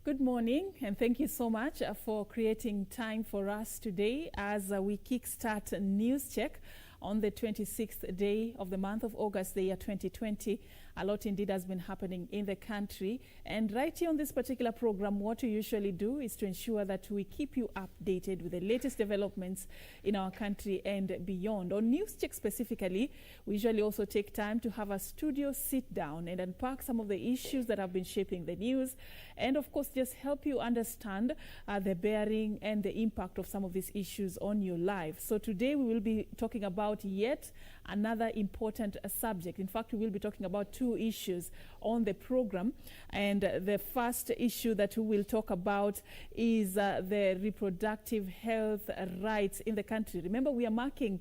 Good morning, and thank you so much for creating time for us today as we kickstart a news check on the 26th day of the month of August, the year 2020. A lot indeed has been happening in the country. And right here on this particular program, what we usually do is to ensure that we keep you updated with the latest developments in our country and beyond. On News Check specifically, we usually also take time to have a studio sit down and unpack some of the issues that have been shaping the news. And of course, just help you understand the bearing and the impact of some of these issues on your life. So today we will be talking about yet another important subject. In fact, we will be talking about two issues on the program. And the first issue that we will talk about is the reproductive health rights in the country. Remember, we are marking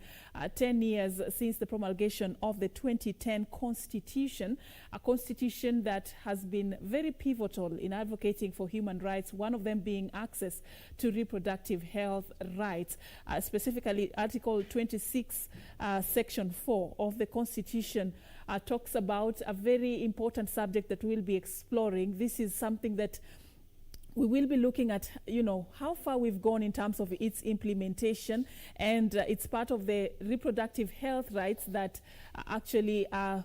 10 years since the promulgation of the 2010 Constitution, a constitution that has been very pivotal in advocating for human rights, one of them being access to reproductive health rights. Specifically, Article 26, Section 4 of the Constitution talks about a very important subject that we'll be exploring. This is something that we will be looking at, how far we've gone in terms of its implementation, and it's part of the reproductive health rights that actually are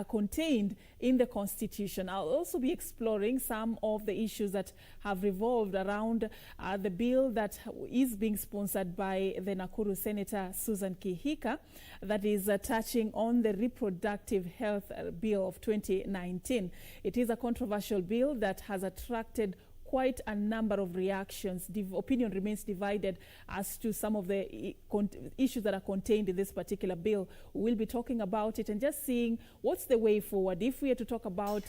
contained in the Constitution. I'll also be exploring some of the issues that have revolved around the bill that is being sponsored by the Nakuru Senator Susan Kihika, that is touching on the reproductive health bill of 2019. It is a controversial bill that has attracted quite a number of reactions. The opinion remains divided as to some of the issues that are contained in this particular bill. We'll be talking about it and just seeing what's the way forward. If we are to talk about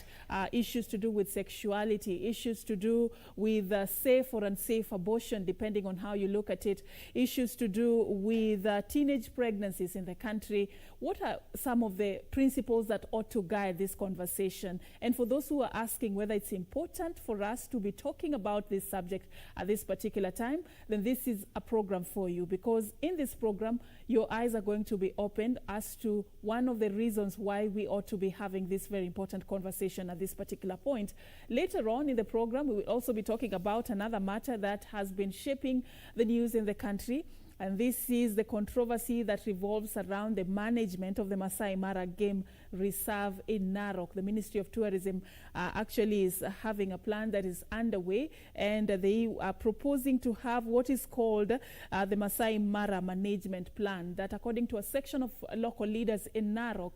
issues to do with sexuality, issues to do with safe or unsafe abortion, depending on how you look at it, issues to do with teenage pregnancies in the country, what are some of the principles that ought to guide this conversation? And for those who are asking whether it's important for us to be talking about this subject at this particular time, then this is a program for you, because in this program, your eyes are going to be opened as to one of the reasons why we ought to be having this very important conversation at this particular point. Later on in the program, we will also be talking about another matter that has been shaping the news in the country. And this is the controversy that revolves around the management of the Masai Mara Game Reserve in Narok. The Ministry of Tourism actually is having a plan that is underway, and they are proposing to have what is called the Masai Mara Management Plan, that according to a section of local leaders in Narok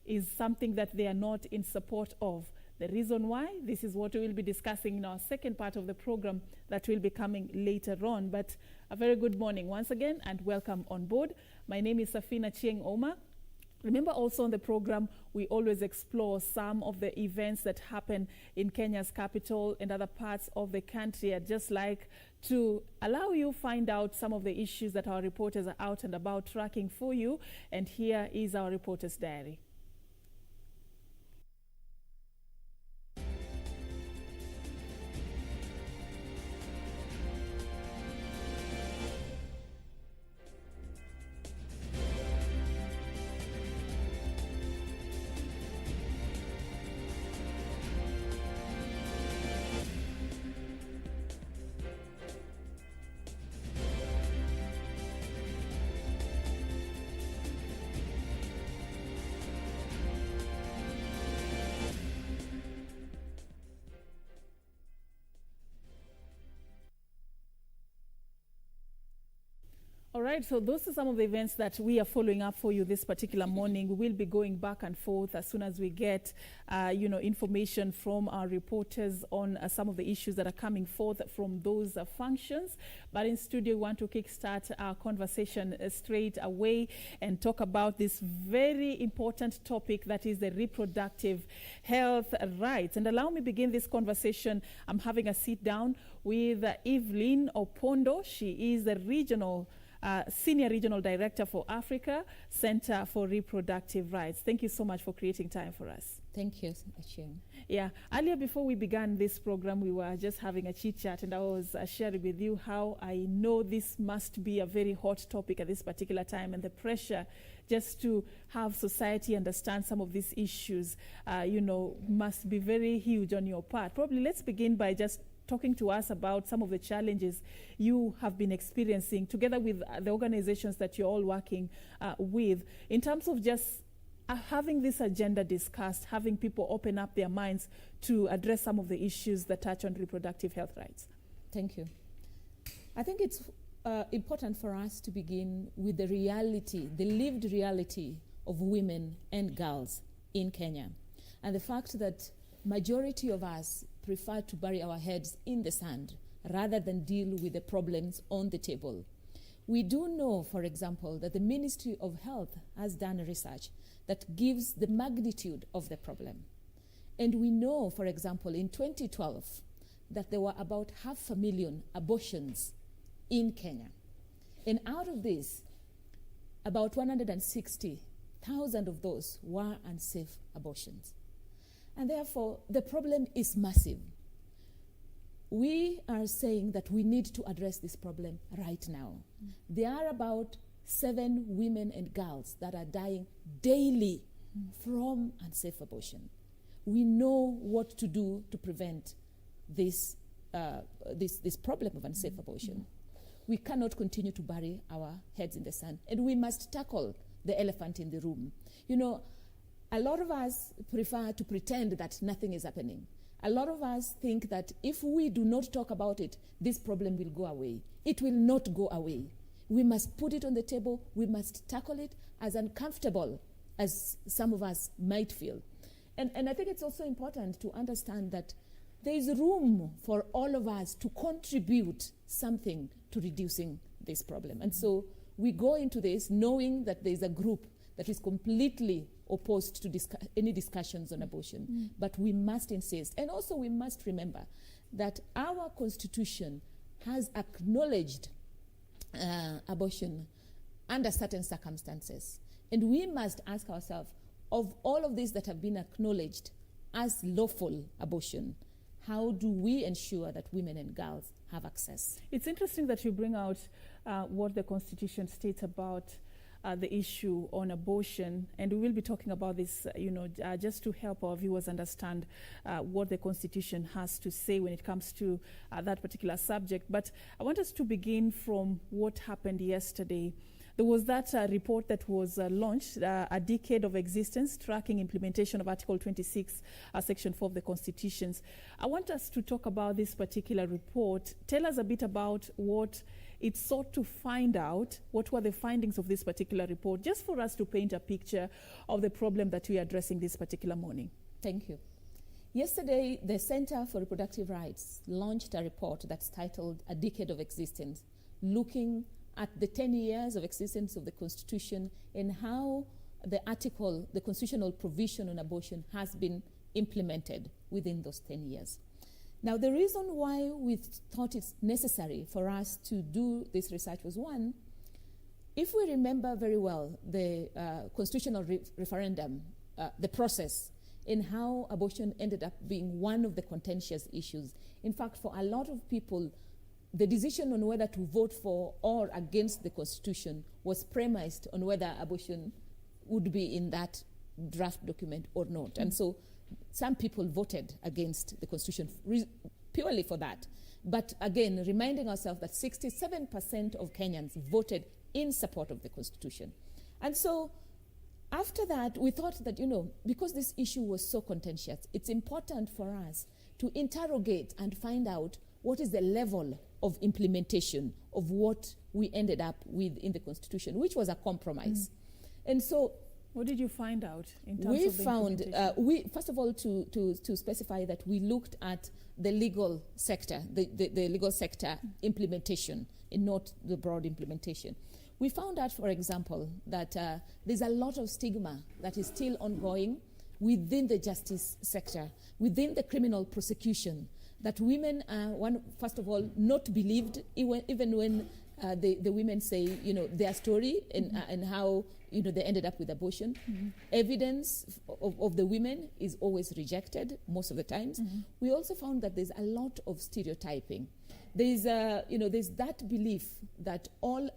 is something that they are not in support of. The reason why, this is what we will be discussing in our second part of the program that will be coming later on. But a very good morning once again and welcome on board. My name is Serfine Achieng Ouma. Remember, also on the program, we always explore some of the events that happen in Kenya's capital and other parts of the country. I'd just like to allow you find out some of the issues that our reporters are out and about tracking for you. And here is our reporter's diary. All right, so those are some of the events that we are following up for you this particular morning. We will be going back and forth as soon as we get, information from our reporters on some of the issues that are coming forth from those functions. But in studio, we want to kickstart our conversation straight away and talk about this very important topic that is the reproductive health rights. And allow me begin this conversation. I'm having a sit down with Evelyn Opondo. She is the Senior Regional Director for Africa, Center for Reproductive Rights. Thank you so much for creating time for us. Thank you, Achieng. Yeah, earlier before we began this program, we were just having a chit chat, and I was sharing with you how I know this must be a very hot topic at this particular time, and the pressure just to have society understand some of these issues, must be very huge on your part. Probably let's begin by just talking to us about some of the challenges you have been experiencing together with the organizations that you're all working with, in terms of just having this agenda discussed, having people open up their minds to address some of the issues that touch on reproductive health rights. Thank you. I think it's important for us to begin with the reality, the lived reality of women and girls in Kenya, and the fact that majority of us prefer to bury our heads in the sand rather than deal with the problems on the table. We do know, for example, that the Ministry of Health has done research that gives the magnitude of the problem. And we know, for example, in 2012, that there were about 500,000 abortions in Kenya. And out of this, about 160,000 of those were unsafe abortions. And therefore, the problem is massive. We are saying that we need to address this problem right now. There are about 7 women and girls that are dying daily from unsafe abortion. We know what to do to prevent this problem of unsafe abortion. We cannot continue to bury our heads in the sand, and we must tackle the elephant in the room. A lot of us prefer to pretend that nothing is happening. A lot of us think that if we do not talk about it, this problem will go away. It will not go away. We must put it on the table. We must tackle it, as uncomfortable as some of us might feel. And I think it's also important to understand that there is room for all of us to contribute something to reducing this problem. And so we go into this knowing that there is a group that is completely opposed to any discussions on abortion. But we must insist. And also we must remember that our Constitution has acknowledged abortion under certain circumstances. And we must ask ourselves, of all of these that have been acknowledged as lawful abortion, how do we ensure that women and girls have access? It's interesting that you bring out what the Constitution states about the issue on abortion, and we will be talking about this, just to help our viewers understand what the Constitution has to say when it comes to that particular subject. But I want us to begin from what happened yesterday. There was that report that was launched, A Decade of Existence, tracking implementation of Article 26, Section 4 of the Constitutions. I want us to talk about this particular report. Tell us a bit about what it sought to find out. What were the findings of this particular report, just for us to paint a picture of the problem that we are addressing this particular morning? Thank you. Yesterday, the Center for Reproductive Rights launched a report that's titled A Decade of Existence, looking at the 10 years of existence of the Constitution and how the constitutional provision on abortion has been implemented within those 10 years. Now, the reason why we thought it's necessary for us to do this research was, one, if we remember very well the constitutional referendum, the process, and how abortion ended up being one of the contentious issues. In fact, for a lot of people, the decision on whether to vote for or against the Constitution was premised on whether abortion would be in that draft document or not. And so some people voted against the Constitution purely for that. But again, reminding ourselves that 67% of Kenyans voted in support of the Constitution. And so after that, we thought that, because this issue was so contentious, it's important for us to interrogate and find out what is the level of implementation of what we ended up with in the Constitution, which was a compromise. And so what did you find out in terms of the implementation? First of all, to specify that we looked at the legal sector, the legal sector implementation, and not the broad implementation. We found out, for example, that there's a lot of stigma that is still ongoing within the justice sector, within the criminal prosecution, that women are, first of all, not believed even when the women say, their story and how, they ended up with abortion. Evidence of the women is always rejected most of the times. We also found that there's a lot of stereotyping. There's that belief that all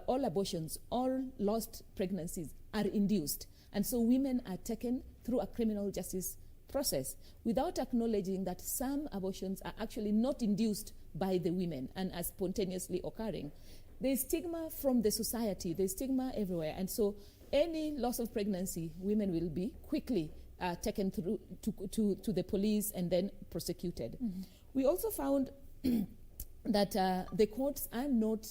abortions, all lost pregnancies are induced. And so women are taken through a criminal justice process without acknowledging that some abortions are actually not induced by the women and are spontaneously occurring. There's stigma from the society, there's stigma everywhere. And so any loss of pregnancy, women will be quickly taken through to the police and then prosecuted. We also found that the courts are not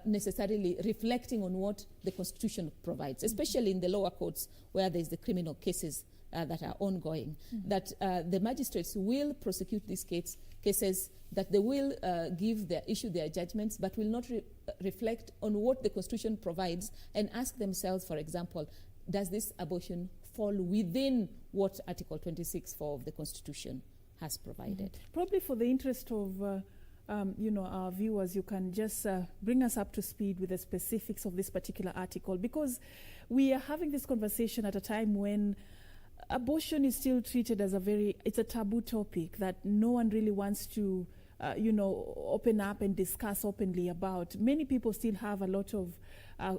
necessarily reflecting on what the Constitution provides, especially in the lower courts where there's the criminal cases that are ongoing, that the magistrates will prosecute these cases, that they will issue their judgments, but will not reflect on what the Constitution provides and ask themselves, for example, does this abortion fall within what Article 26(4) of the Constitution has provided? Probably for the interest of our viewers, you can just bring us up to speed with the specifics of this particular article, because we are having this conversation at a time when abortion is still treated as it's a taboo topic that no one really wants to, open up and discuss openly about. Many people still have a lot of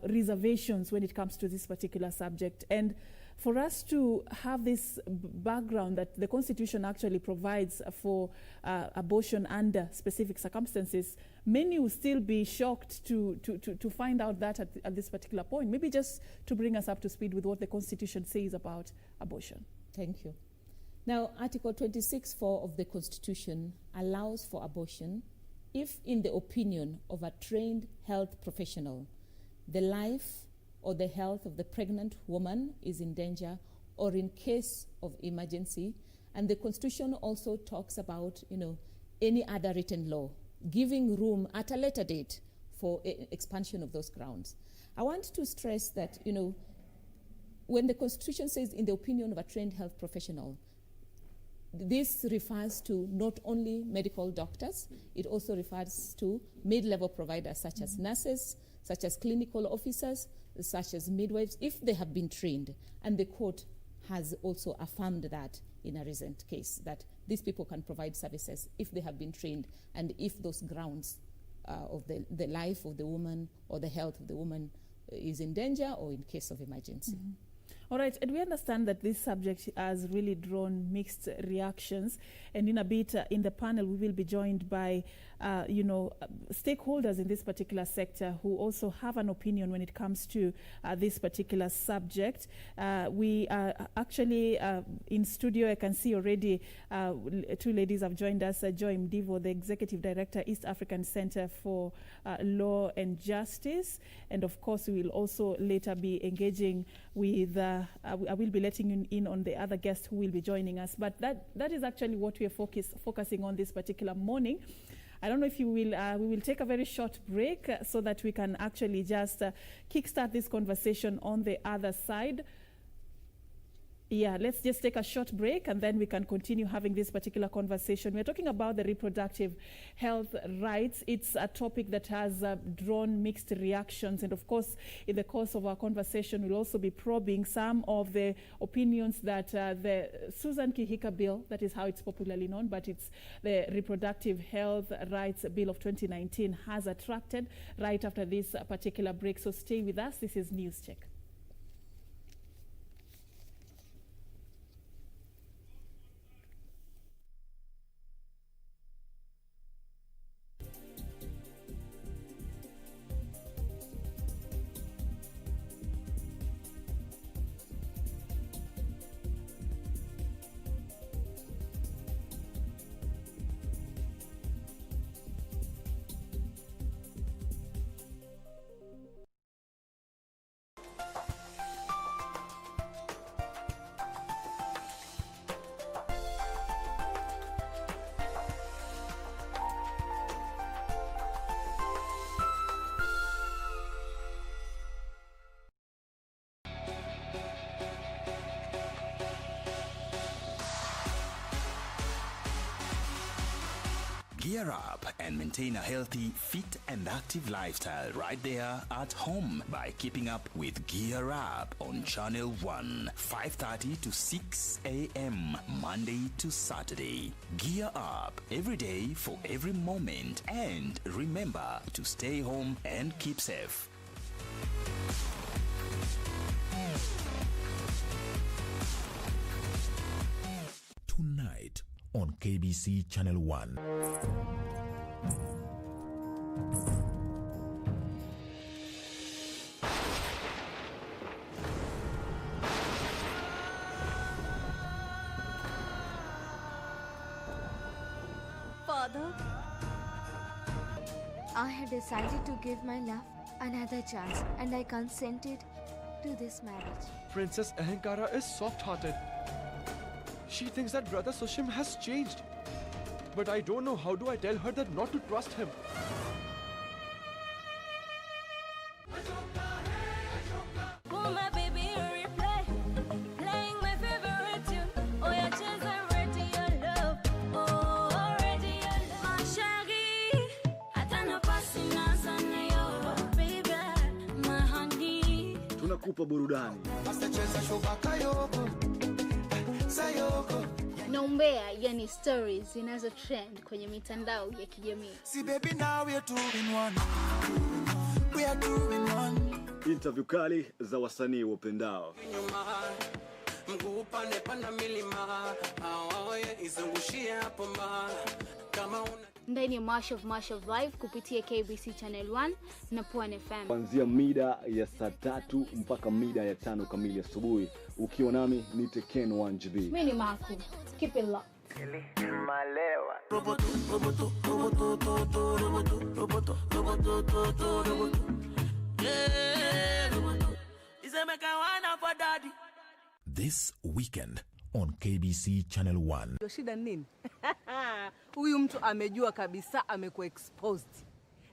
reservations when it comes to this particular subject. And for us to have this background that the Constitution actually provides for abortion under specific circumstances, many will still be shocked to find out that at this particular point. Maybe just to bring us up to speed with what the Constitution says about abortion. Thank you. Now, Article 26(4) of the Constitution allows for abortion if, in the opinion of a trained health professional, the life or the health of the pregnant woman is in danger, or in case of emergency. And the Constitution also talks about, any other written law, giving room at a later date for expansion of those grounds. I want to stress that, when the Constitution says in the opinion of a trained health professional, this refers to not only medical doctors, it also refers to mid-level providers such as nurses, such as clinical officers, such as midwives, if they have been trained. And the court has also affirmed that in a recent case, that these people can provide services if they have been trained and if those grounds of the life of the woman or the health of the woman is in danger or in case of emergency. All right, and we understand that this subject has really drawn mixed reactions. And in a bit, in the panel, we will be joined by, stakeholders in this particular sector who also have an opinion when it comes to this particular subject. We are actually in studio. I can see already two ladies have joined us. Joy Mdivo, the Executive Director, East African Center for Law and Justice. And of course, we will also later be engaging with I will be letting you in on the other guests who will be joining us. But that is actually what we are focusing on this particular morning. I don't know if you will, we will take a very short break so that we can actually just kickstart this conversation on the other side. Yeah, let's just take a short break and then we can continue having this particular conversation. We're talking about the reproductive health rights. It's a topic that has drawn mixed reactions. And of course, in the course of our conversation, we'll also be probing some of the opinions that the Susan Kihika Bill, that is how it's popularly known, but it's the Reproductive Health Rights Bill of 2019, has attracted right after this particular break. So stay with us. This is News Check. Gear up and maintain a healthy, fit and active lifestyle right there at home by keeping up with Gear Up on Channel 1, 5:30 to 6 a.m. Monday to Saturday. Gear up every day for every moment, and remember to stay home and keep safe. Tonight on KBC Channel 1. Father, I had decided to give my love another chance, and I consented to this marriage. Princess Ahenkara is soft-hearted. She thinks that Brother Sushim has changed. But I don't know, how do I tell her that not to trust him? Ouma, baby, replay. Playing my favorite tune. Oh, yeah, chance I'm ready, your love. Oh, already your love. My shaggy. I don't know passing us on your baby. My honey. Tunakupa burudani. Na umbea, yani stories zinazo trend kwenye mitandao ya kijamii. See baby, now we are two in one. We are two in one. Interview kali za wasanii wapendao. Mguu pande panda milima. Izungushie hapo ma. Kama una Ndani ya March of Life kupitia KBC Channel 1 na Pwani FM. Kuanzia mida ya saa 3 mpaka mida ya 5 kamili asubuhi. Ukiwa nami ni Teken 1GB. Mimi ni Marco. Keep it locked. This weekend on KBC Channel 1. Shida nini? Huyu mtu amejua kabisa amekuwa exposed.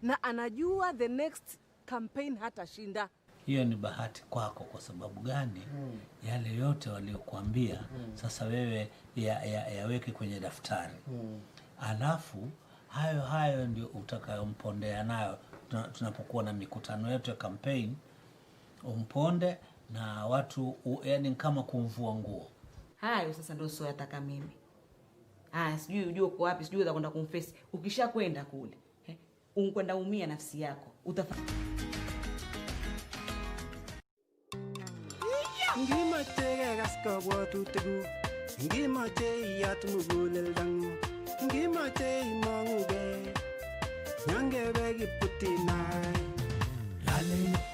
Na anajua the next campaign hatashinda. Hiyo ni bahati kwako. Kwa sababu gani? Yale yote waliokuambia sasa wewe yaweke kwenye daftari. Alafu hayo ndio utakayompondea nayo tunapokuwa na mikutano yetu ya campaign. Umponde na watu yani kama kumvua nguo. Hayo sasa ndio sio yataka mimi. Sijui ujue uko wapi, sijui utakwenda kumface. Ukishakwenda kule, unkwenda umia nafsi yako. Ngima tege gaska watu tegu. Ngima te yatmugulel dangu. Ngima te mangue. Nyange begi putina.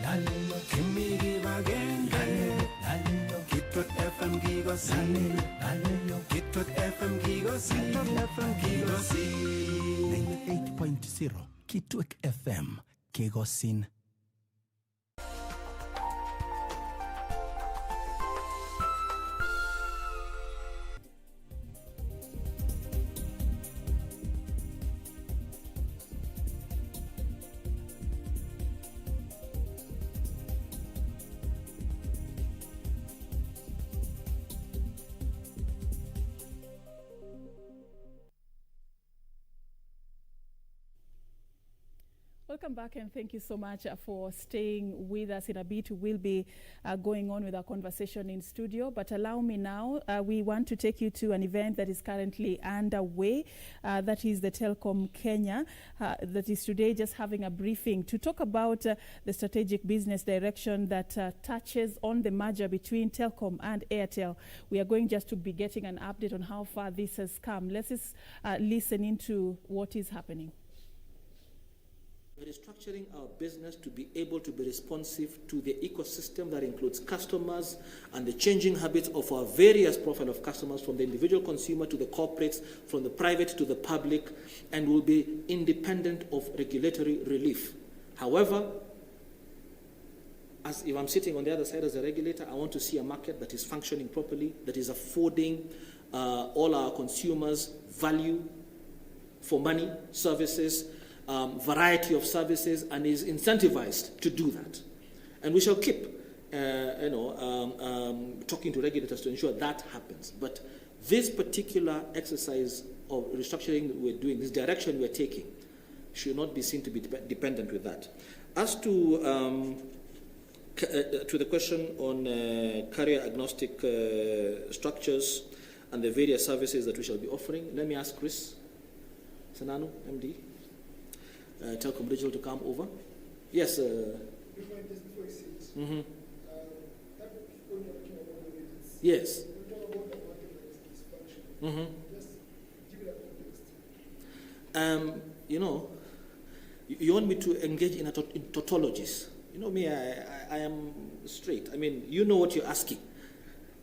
Lale, kimi give again. Lale, Kitwek FM gigosi. Lale, Kitwek FM gigosi. Kitwek FM gigosi. 98.0 Kitwek FM Kegosin. Welcome back, and thank you so much for staying with us. In a bit, we'll be going on with our conversation in studio. But allow me now, we want to take you to an event that is currently underway. That is the Telkom Kenya. That is today just having a briefing to talk about the strategic business direction that touches on the merger between Telkom and Airtel. We are going just to be getting an update on how far this has come. Let's just listen into what is happening. We're restructuring our business to be able to be responsive to the ecosystem that includes customers and the changing habits of our various profile of customers, from the individual consumer to the corporates, from the private to the public, and will be independent of regulatory relief. However, as if I'm sitting on the other side as a regulator, I want to see a market that is functioning properly, that is affording all our consumers value for money, services, variety of services, and is incentivized to do that. And we shall keep talking to regulators to ensure that happens. But this particular exercise of restructuring we're doing, this direction we're taking, should not be seen to be dependent with that. As to the question on career agnostic structures and the various services that we shall be offering, let me ask Chris Sananu, MD, Telecom Digital, to come over. Yes. Yes. You know, you want me to engage in tautologies. You know me, I am straight. I mean, you know what you're asking.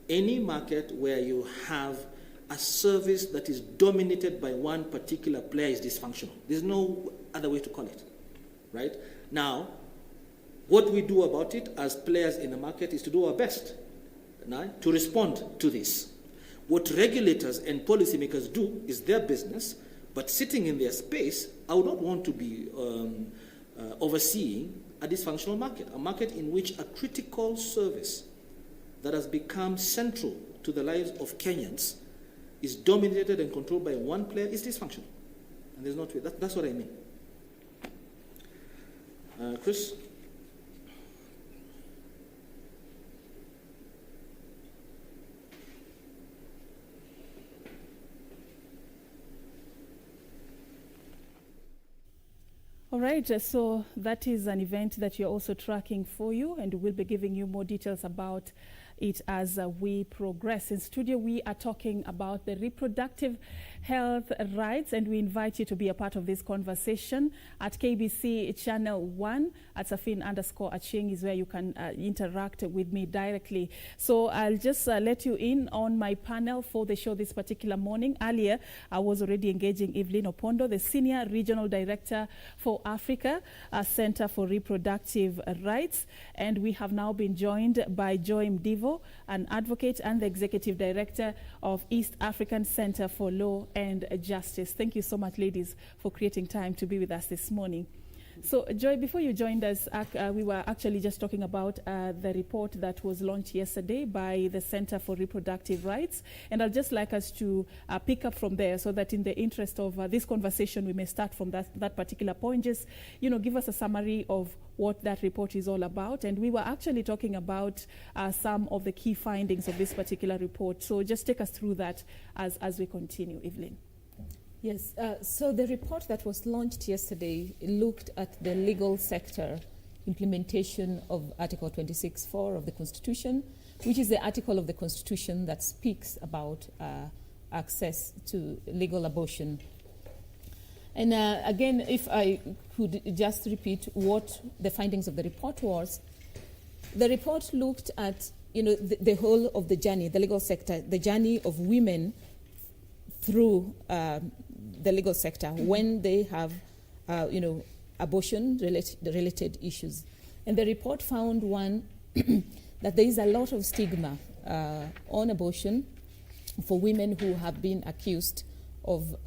Any market where you have a service that is dominated by one particular player is dysfunctional. There's no other way to call it, right? Now, what we do about it as players in the market is to do our best to respond to this. What regulators and policymakers do is their business, but sitting in their space, I would not want to be overseeing a dysfunctional market, a market in which a critical service that has become central to the lives of Kenyans is dominated and controlled by one player is dysfunctional. And there's not way. That's what I mean. Chris? All right, so that is an event that you're also tracking for you, and we'll be giving you more details about it as we progress. In studio, we are talking about the reproductive health rights, and we invite you to be a part of this conversation at KBC Channel 1 at Serfine_Achieng is where you can interact with me directly. So I'll just let you in on my panel for the show this particular morning. Earlier, I was already engaging Evelyn Opondo, the Senior Regional Director for Africa Center for Reproductive Rights, and we have now been joined by Joy Mdivo, an advocate and the Executive Director of East African Center for Law and Justice. Thank you so much, ladies, for creating time to be with us this morning. So, Joy, before you joined us, we were actually just talking about the report that was launched yesterday by the Center for Reproductive Rights. And I'd just like us to pick up from there so that in the interest of this conversation, we may start from that particular point. Just, give us a summary of what that report is all about. And we were actually talking about some of the key findings of this particular report. So just take us through that as we continue, Evelyn. Yes, so the report that was launched yesterday looked at the legal sector implementation of Article 26(4) of the Constitution, which is the article of the Constitution that speaks about access to legal abortion. And again, if I could just repeat what the findings of the report was, the report looked at the whole of the journey, the legal sector, the journey of women through the legal sector when they have, abortion-related issues. And the report found, one, that there is a lot of stigma on abortion for women who have been accused of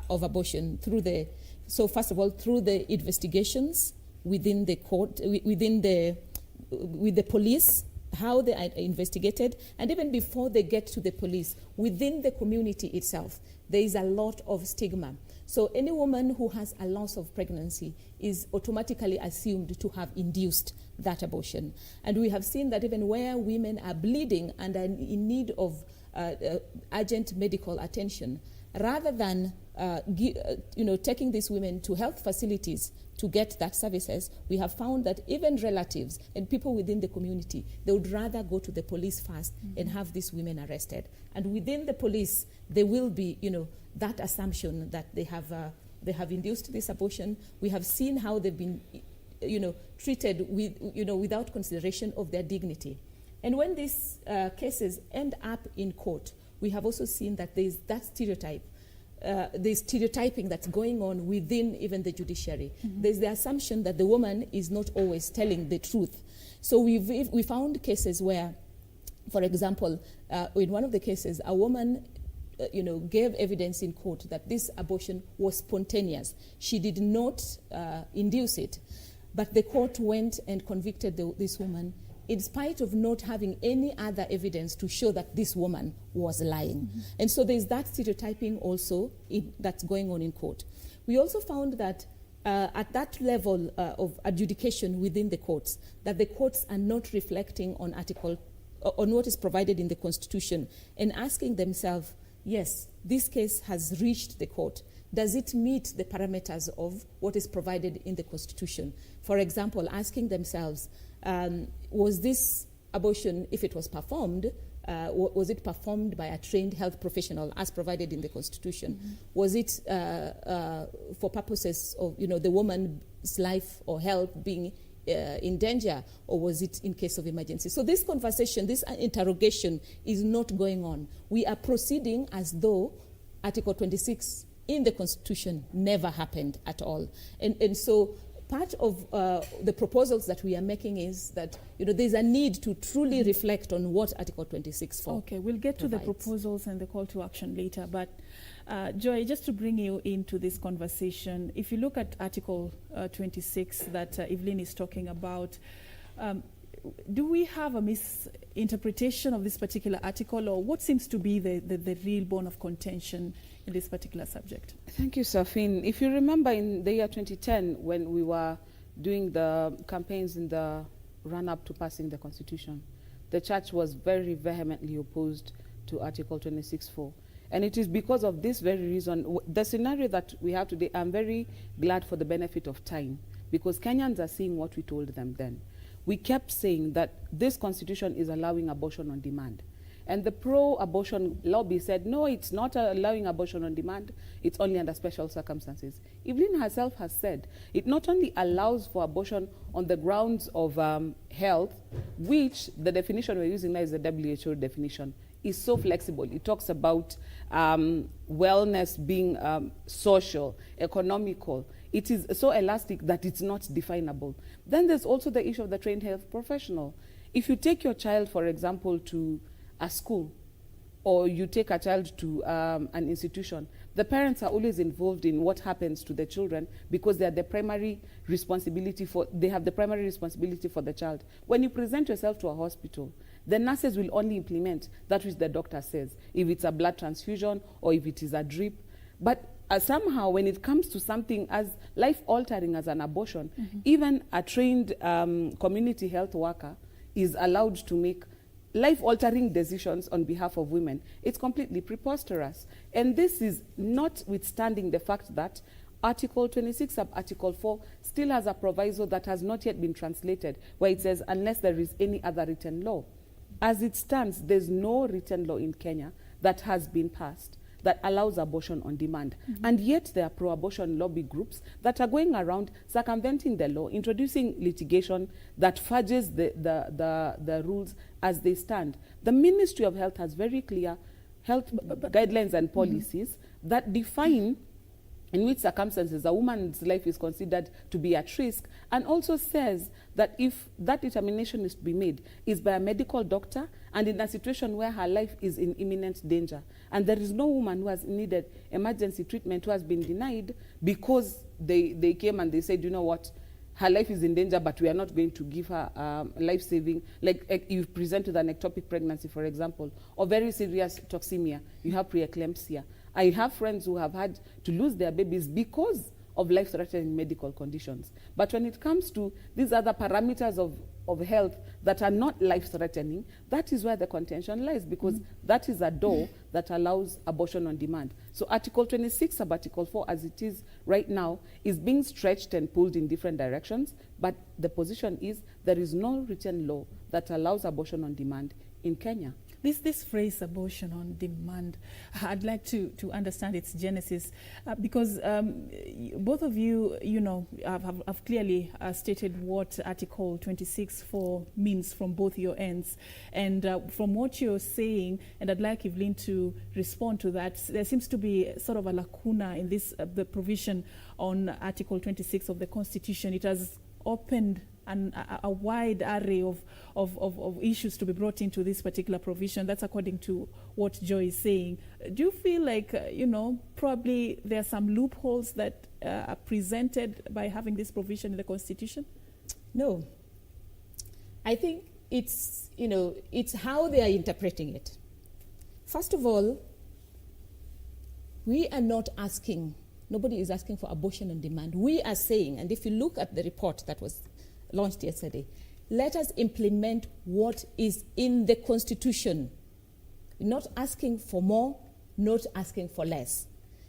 abortion so first of all, through the investigations within the court, with the police, how they are investigated, and even before they get to the police, within the community itself, there is a lot of stigma. So any woman who has a loss of pregnancy is automatically assumed to have induced that abortion. And we have seen that even where women are bleeding and are in need of urgent medical attention, rather than taking these women to health facilities to get that services, we have found that even relatives and people within the community, they would rather go to the police first and have these women arrested. And within the police, there will be, that assumption that they have induced this abortion. We have seen how they've been, treated without consideration of their dignity. And when these cases end up in court, we have also seen that there's that stereotype. There's stereotyping that's going on within even the judiciary. There's the assumption that the woman is not always telling the truth. So we found cases where, for example, in one of the cases, a woman gave evidence in court that this abortion was spontaneous. She did not induce it. But the court went and convicted this woman in spite of not having any other evidence to show that this woman was lying. And so there's that stereotyping also that's going on in court. We also found that at that level of adjudication within the courts, that the courts are not reflecting on what is provided in the Constitution and asking themselves, yes, this case has reached the court. Does it meet the parameters of what is provided in the Constitution? For example, asking themselves, was this abortion, if it was performed, was it performed by a trained health professional as provided in the Constitution? Was it for purposes of the woman's life or health being in danger, or was it in case of emergency? So this conversation, this interrogation is not going on. We are proceeding as though Article 26 in the Constitution never happened at all. And so part of the proposals that we are making is that there's a need to truly reflect on what Article 26 for. Okay, we'll get to the proposals and the call to action later, but Joy, just to bring you into this conversation, if you look at Article 26 that Evelyn is talking about, do we have a misinterpretation of this particular article, or what seems to be the real bone of contention in this particular subject? Thank you, Serfine. If you remember in the year 2010, when we were doing the campaigns in the run-up to passing the Constitution, the church was very vehemently opposed to Article 26.4. And it is because of this very reason, the scenario that we have today, I'm very glad for the benefit of time, because Kenyans are seeing what we told them then. We kept saying that this Constitution is allowing abortion on demand. And the pro-abortion lobby said, no, it's not allowing abortion on demand, it's only under special circumstances. Evelyn herself has said, it not only allows for abortion on the grounds of health, which the definition we're using now is the WHO definition, is so flexible. It talks about wellness being social, economical. It is so elastic that it's not definable. Then there's also the issue of the trained health professional. If you take your child, for example, to a school, or you take a child to an institution, the parents are always involved in what happens to the children because they are the primary responsibility they have the primary responsibility for the child. When you present yourself to a hospital, the nurses will only implement that which the doctor says, if it's a blood transfusion or if it is a drip. But somehow when it comes to something as life-altering as an abortion, even a trained community health worker is allowed to make life-altering decisions on behalf of women. It's completely preposterous. And this is notwithstanding the fact that Article 26 sub Article 4 still has a proviso that has not yet been translated, where it says, unless there is any other written law. As it stands, there's no written law in Kenya that has been passed that allows abortion on demand. And yet there are pro-abortion lobby groups that are going around circumventing the law, introducing litigation that fudges the rules as they stand. The Ministry of Health has very clear health guidelines and policies that define in which circumstances a woman's life is considered to be at risk, and also says that if that determination is to be made is by a medical doctor and in a situation where her life is in imminent danger, and there is no woman who has needed emergency treatment who has been denied because they came and they said, you know what, her life is in danger, but we are not going to give her life-saving, like you present with an ectopic pregnancy, for example, or very serious toxemia, you have preeclampsia. I have friends who have had to lose their babies because of life-threatening medical conditions. But when it comes to these other parameters of health that are not life-threatening, that is where the contention lies, because that is a door that allows abortion on demand. So Article 26 sub Article 4, as it is right now, is being stretched and pulled in different directions, but the position is there is no written law that allows abortion on demand in Kenya. This phrase, abortion on demand, I'd like to understand its genesis, because both of you, have clearly stated what Article 26.4 means from both your ends. And from what you're saying, and I'd like Evelyn to respond to that, there seems to be sort of a lacuna in this, the provision on Article 26 of the Constitution. It has opened a wide array of issues to be brought into this particular provision. That's according to what Joy is saying. Do you feel like, probably there are some loopholes that are presented by having this provision in the Constitution? No. I think it's how they are interpreting it. First of all, we are not asking, nobody is asking for abortion on demand. We are saying, and if you look at the report that was launched yesterday, let us implement what is in the Constitution. Not asking for more, not asking for less.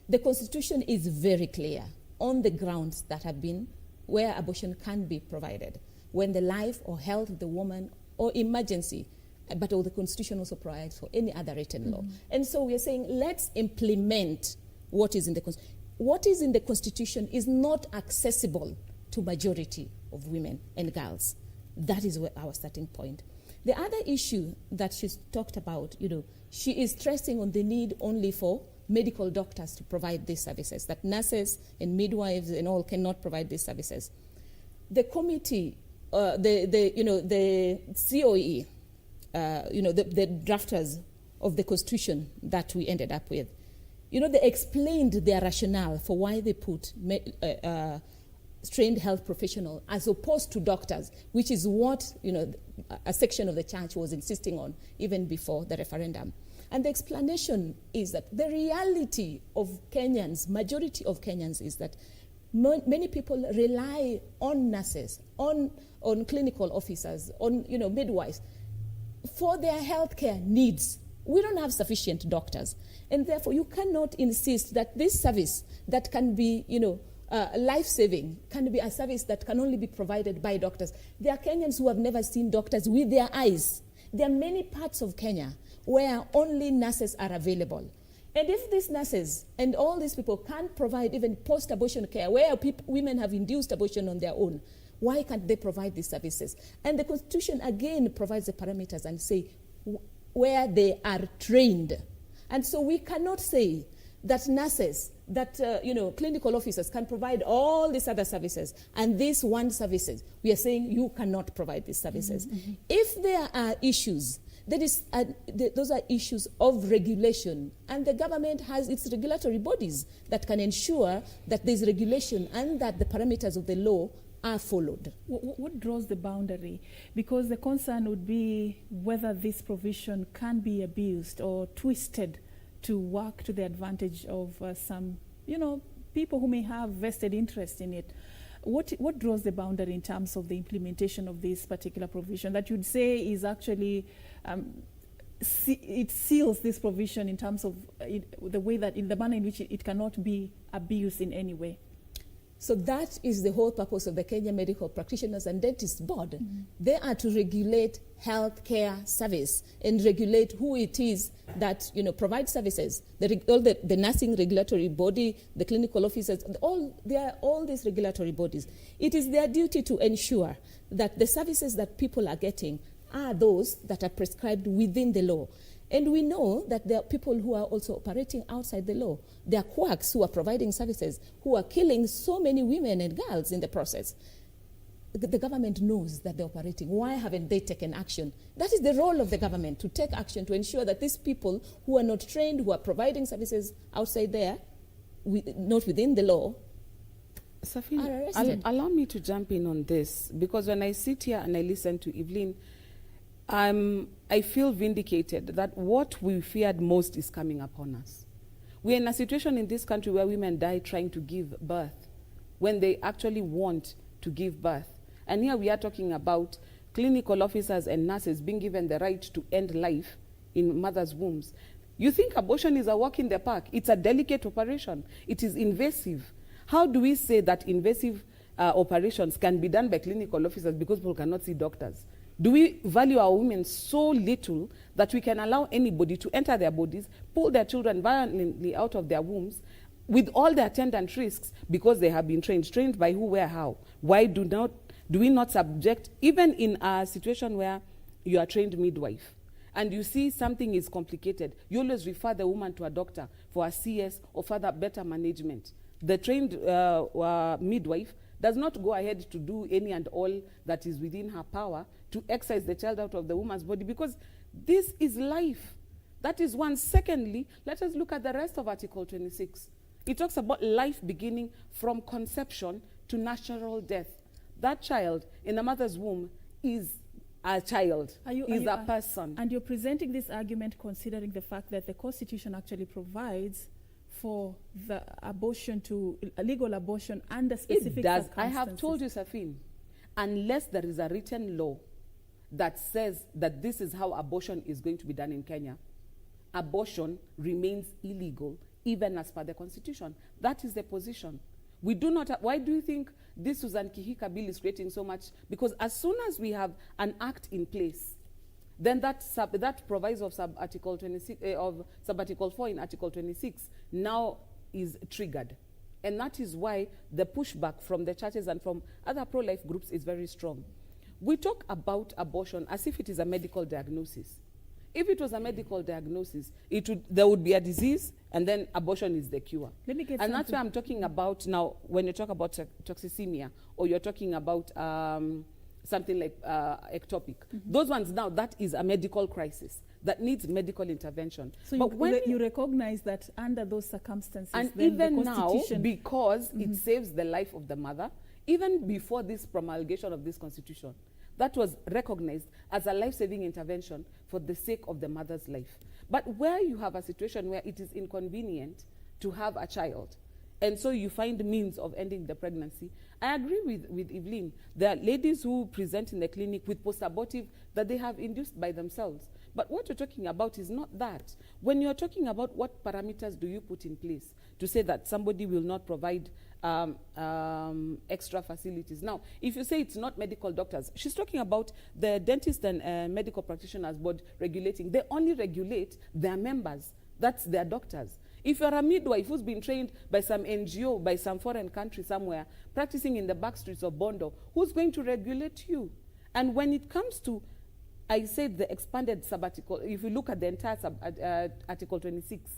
The Constitution is very clear on the grounds that have been where abortion can be provided, when the life or health of the woman or emergency, but all the Constitution also provides for any other written law. And so we are saying, let's implement what is in the Constitution. What is in the Constitution is not accessible to majority of women and girls. That is our starting point. The other issue that she's talked about, she is stressing on the need only for medical doctors to provide these services, that nurses and midwives and all cannot provide these services. The committee, the COE, the drafters of the Constitution that we ended up with, they explained their rationale for why they put trained health professional as opposed to doctors, which is what a section of the church was insisting on even before the referendum. And the explanation is that the reality of Kenyans, majority of Kenyans, is that many people rely on nurses, on clinical officers, on midwives for their healthcare needs. We don't have sufficient doctors, and therefore you cannot insist that this service that can be life-saving can be a service that can only be provided by doctors. There are Kenyans who have never seen doctors with their eyes. There are many parts of Kenya where only nurses are available. And if these nurses and all these people can't provide even post-abortion care, where women have induced abortion on their own, why can't they provide these services? And the Constitution again provides the parameters and say where they are trained. And so we cannot say that nurses, that clinical officers can provide all these other services, and these one services, we are saying you cannot provide these services. If there are issues, those are issues of regulation, and the government has its regulatory bodies that can ensure that there's regulation and that the parameters of the law are followed. What draws the boundary? Because the concern would be whether this provision can be abused or twisted to work to the advantage of some, people who may have vested interest in it. What draws the boundary in terms of the implementation of this particular provision that you'd say is actually, it seals this provision in terms of the way that, in the manner in which it cannot be abused in any way? So that is the whole purpose of the Kenya Medical Practitioners and Dentists Board. They are to regulate healthcare service and regulate who it is that provides services. All the nursing regulatory body, the clinical officers, there are all these regulatory bodies. It is their duty to ensure that the services that people are getting are those that are prescribed within the law. And we know that there are people who are also operating outside the law. There are quacks who are providing services, who are killing so many women and girls in the process. The government knows that they're operating. Why haven't they taken action? That is the role of the government, to take action, to ensure that these people who are not trained, who are providing services outside there, not within the law, Serfine, are arrested. allow me to jump in on this, because when I sit here and I listen to Evelyn, I feel vindicated that what we feared most is coming upon us. We're in a situation in this country where women die trying to give birth when they actually want to give birth. And here we are talking about clinical officers and nurses being given the right to end life in mothers' wombs. You think abortion is a walk in the park? It's a delicate operation. It is invasive. How do we say that invasive operations can be done by clinical officers because people cannot see doctors? Do we value our women so little that we can allow anybody to enter their bodies, pull their children violently out of their wombs with all the attendant risks because they have been trained? Trained by who, where, how? Why do we not subject, even in a situation where you are trained midwife and you see something is complicated, you always refer the woman to a doctor for a CS or further better management. The trained midwife does not go ahead to do any and all that is within her power to excise the child out of the woman's body, because this is life. That is one. Secondly, let us look at the rest of Article 26. It talks about life beginning from conception to natural death. That child in the mother's womb is a child is a person. And you're presenting this argument considering the fact that the Constitution actually provides for the abortion to legal abortion under specific It does. circumstances. I have told you, Serfine, unless there is a written law that says that this is how abortion is going to be done in Kenya, abortion remains illegal even as per the Constitution. That is the position. We do not. Why do you think this Susan Kihika bill is creating so much? Because as soon as we have an act in place, then that proviso of sub-article 26 of sub-article 4 in Article 26 now is triggered, and that is why the pushback from the churches and from other pro-life groups is very strong. We talk about abortion as if it is a medical diagnosis. If it was a medical diagnosis, there would be a disease, and then abortion is the cure. Let me get and that's why I'm talking about now, when you talk about toxemia, or you're talking about something like ectopic. Those ones now, that is a medical crisis that needs medical intervention. So but when you recognize that under those circumstances, and then even the now, Constitution because it saves the life of the mother, even before this promulgation of this Constitution, that was recognized as a life-saving intervention for the sake of the mother's life. But where you have a situation where it is inconvenient to have a child, and so you find means of ending the pregnancy, I agree with Evelyn. There are ladies who present in the clinic with post-abortive that they have induced by themselves. But what you're talking about is not that. When you're talking about what parameters do you put in place to say that somebody will not provide extra facilities. Now, if you say it's not medical doctors, she's talking about the dentist and medical practitioners board regulating. They only regulate their members. That's their doctors. If you're a midwife who's been trained by some NGO, by some foreign country somewhere, practicing in the back streets of Bondo, who's going to regulate you? And when it comes to, I said the expanded sub-article, if you look at the entire Article 26,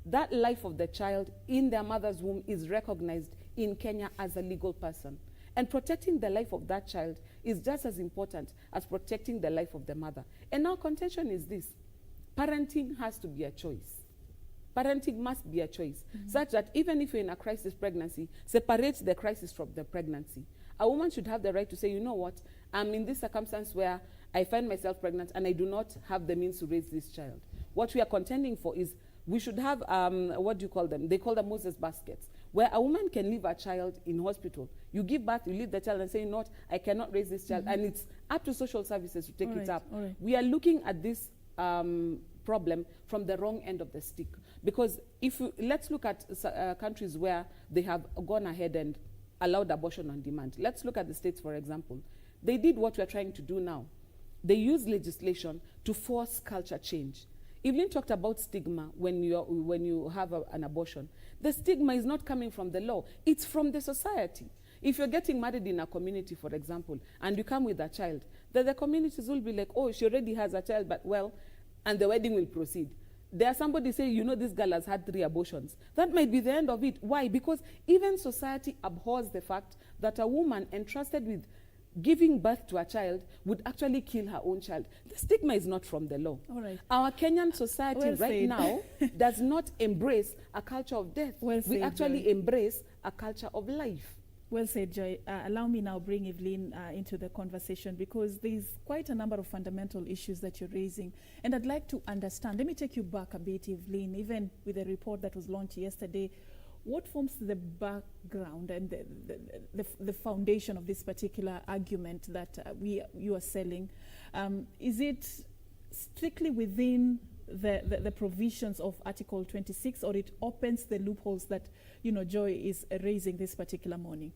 that life of the child in their mother's womb is recognized in Kenya as a legal person. And protecting the life of that child is just as important as protecting the life of the mother. And our contention is this: parenting has to be a choice. Parenting must be a choice, such that even if you're in a crisis pregnancy, separate the crisis from the pregnancy. A woman should have the right to say, you know what, I'm in this circumstance where I find myself pregnant and I do not have the means to raise this child. What we are contending for is we should have, what do you call them? They call them Moses baskets, where a woman can leave a child in hospital. You give birth, you leave the child and say, you know what, I cannot raise this child. And it's up to social services to take it up. We are looking at this problem from the wrong end of the stick. Because let's look at countries where they have gone ahead and allowed abortion on demand. Let's look at the States, for example. They did what we're trying to do now. They use legislation to force culture change. Evelyn talked about stigma when you have an abortion. The stigma is not coming from the law. It's from the society. If you're getting married in a community, for example, and you come with a child, then the communities will be like, oh, she already has a child, but well, and the wedding will proceed. There's somebody say, you know, this girl has had 3 abortions. That might be the end of it. Why? Because even society abhors the fact that a woman entrusted with giving birth to a child would actually kill her own child. The stigma is not from the law. Our Kenyan society now does not embrace a culture of death. We actually embrace a culture of life. Well said, Joy. Allow me now bring Evelyn into the conversation, because there's quite a number of fundamental issues that you're raising. And I'd like to understand, let me take you back a bit, Evelyn, even with the report that was launched yesterday. What forms the background and the foundation of this particular argument that you are selling? Is it strictly within the provisions of Article 26, or it opens the loopholes that, you know, Joy is raising this particular morning?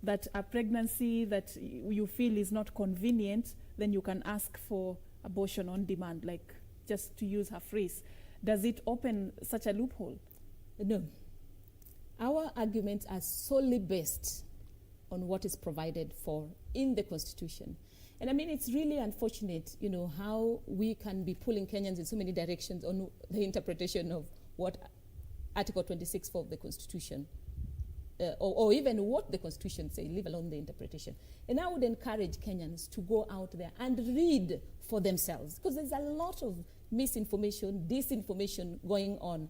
That a pregnancy that you feel is not convenient, then you can ask for abortion on demand, like, just to use her phrase. Does it open such a loophole? No. Our arguments are solely based on what is provided for in the Constitution. And I mean, it's really unfortunate, you know, how we can be pulling Kenyans in so many directions on the interpretation of what Article 26 of the Constitution, or even what the Constitution says, leave alone the interpretation. And I would encourage Kenyans to go out there and read for themselves, because there's a lot of misinformation, disinformation going on.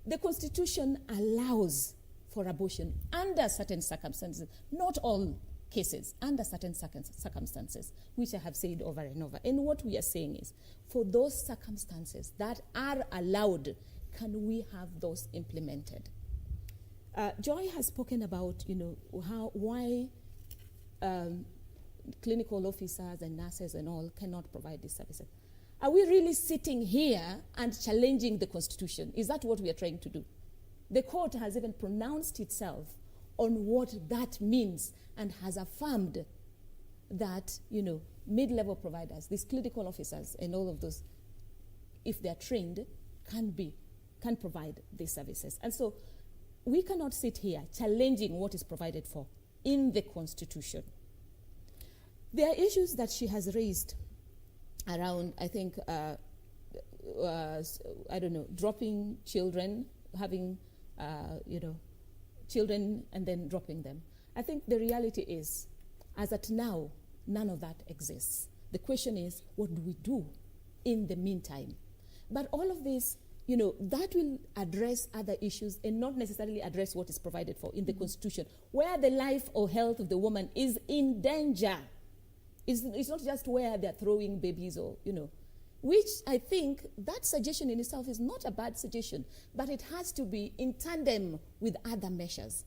The Constitution allows for abortion under certain circumstances. Not all cases, under certain circumstances, which I have said over and over. And what we are saying is, for those circumstances that are allowed, can we have those implemented? Joy has spoken about, why clinical officers and nurses and all cannot provide these services. Are we really sitting here and challenging the Constitution? Is that what we are trying to do? The court has even pronounced itself on what that means and has affirmed that, mid-level providers, these clinical officers and all of those, if they're trained, can provide these services. And so we cannot sit here challenging what is provided for in the Constitution. There are issues that she has raised around, I think, dropping children, having, children and then dropping them. I think the reality is, as at now, none of that exists. The question is, what do we do in the meantime? But all of this, that will address other issues and not necessarily address what is provided for in the Constitution, where the life or health of the woman is in danger. It's not just where they're throwing babies or, which I think that suggestion in itself is not a bad suggestion, but it has to be in tandem with other measures.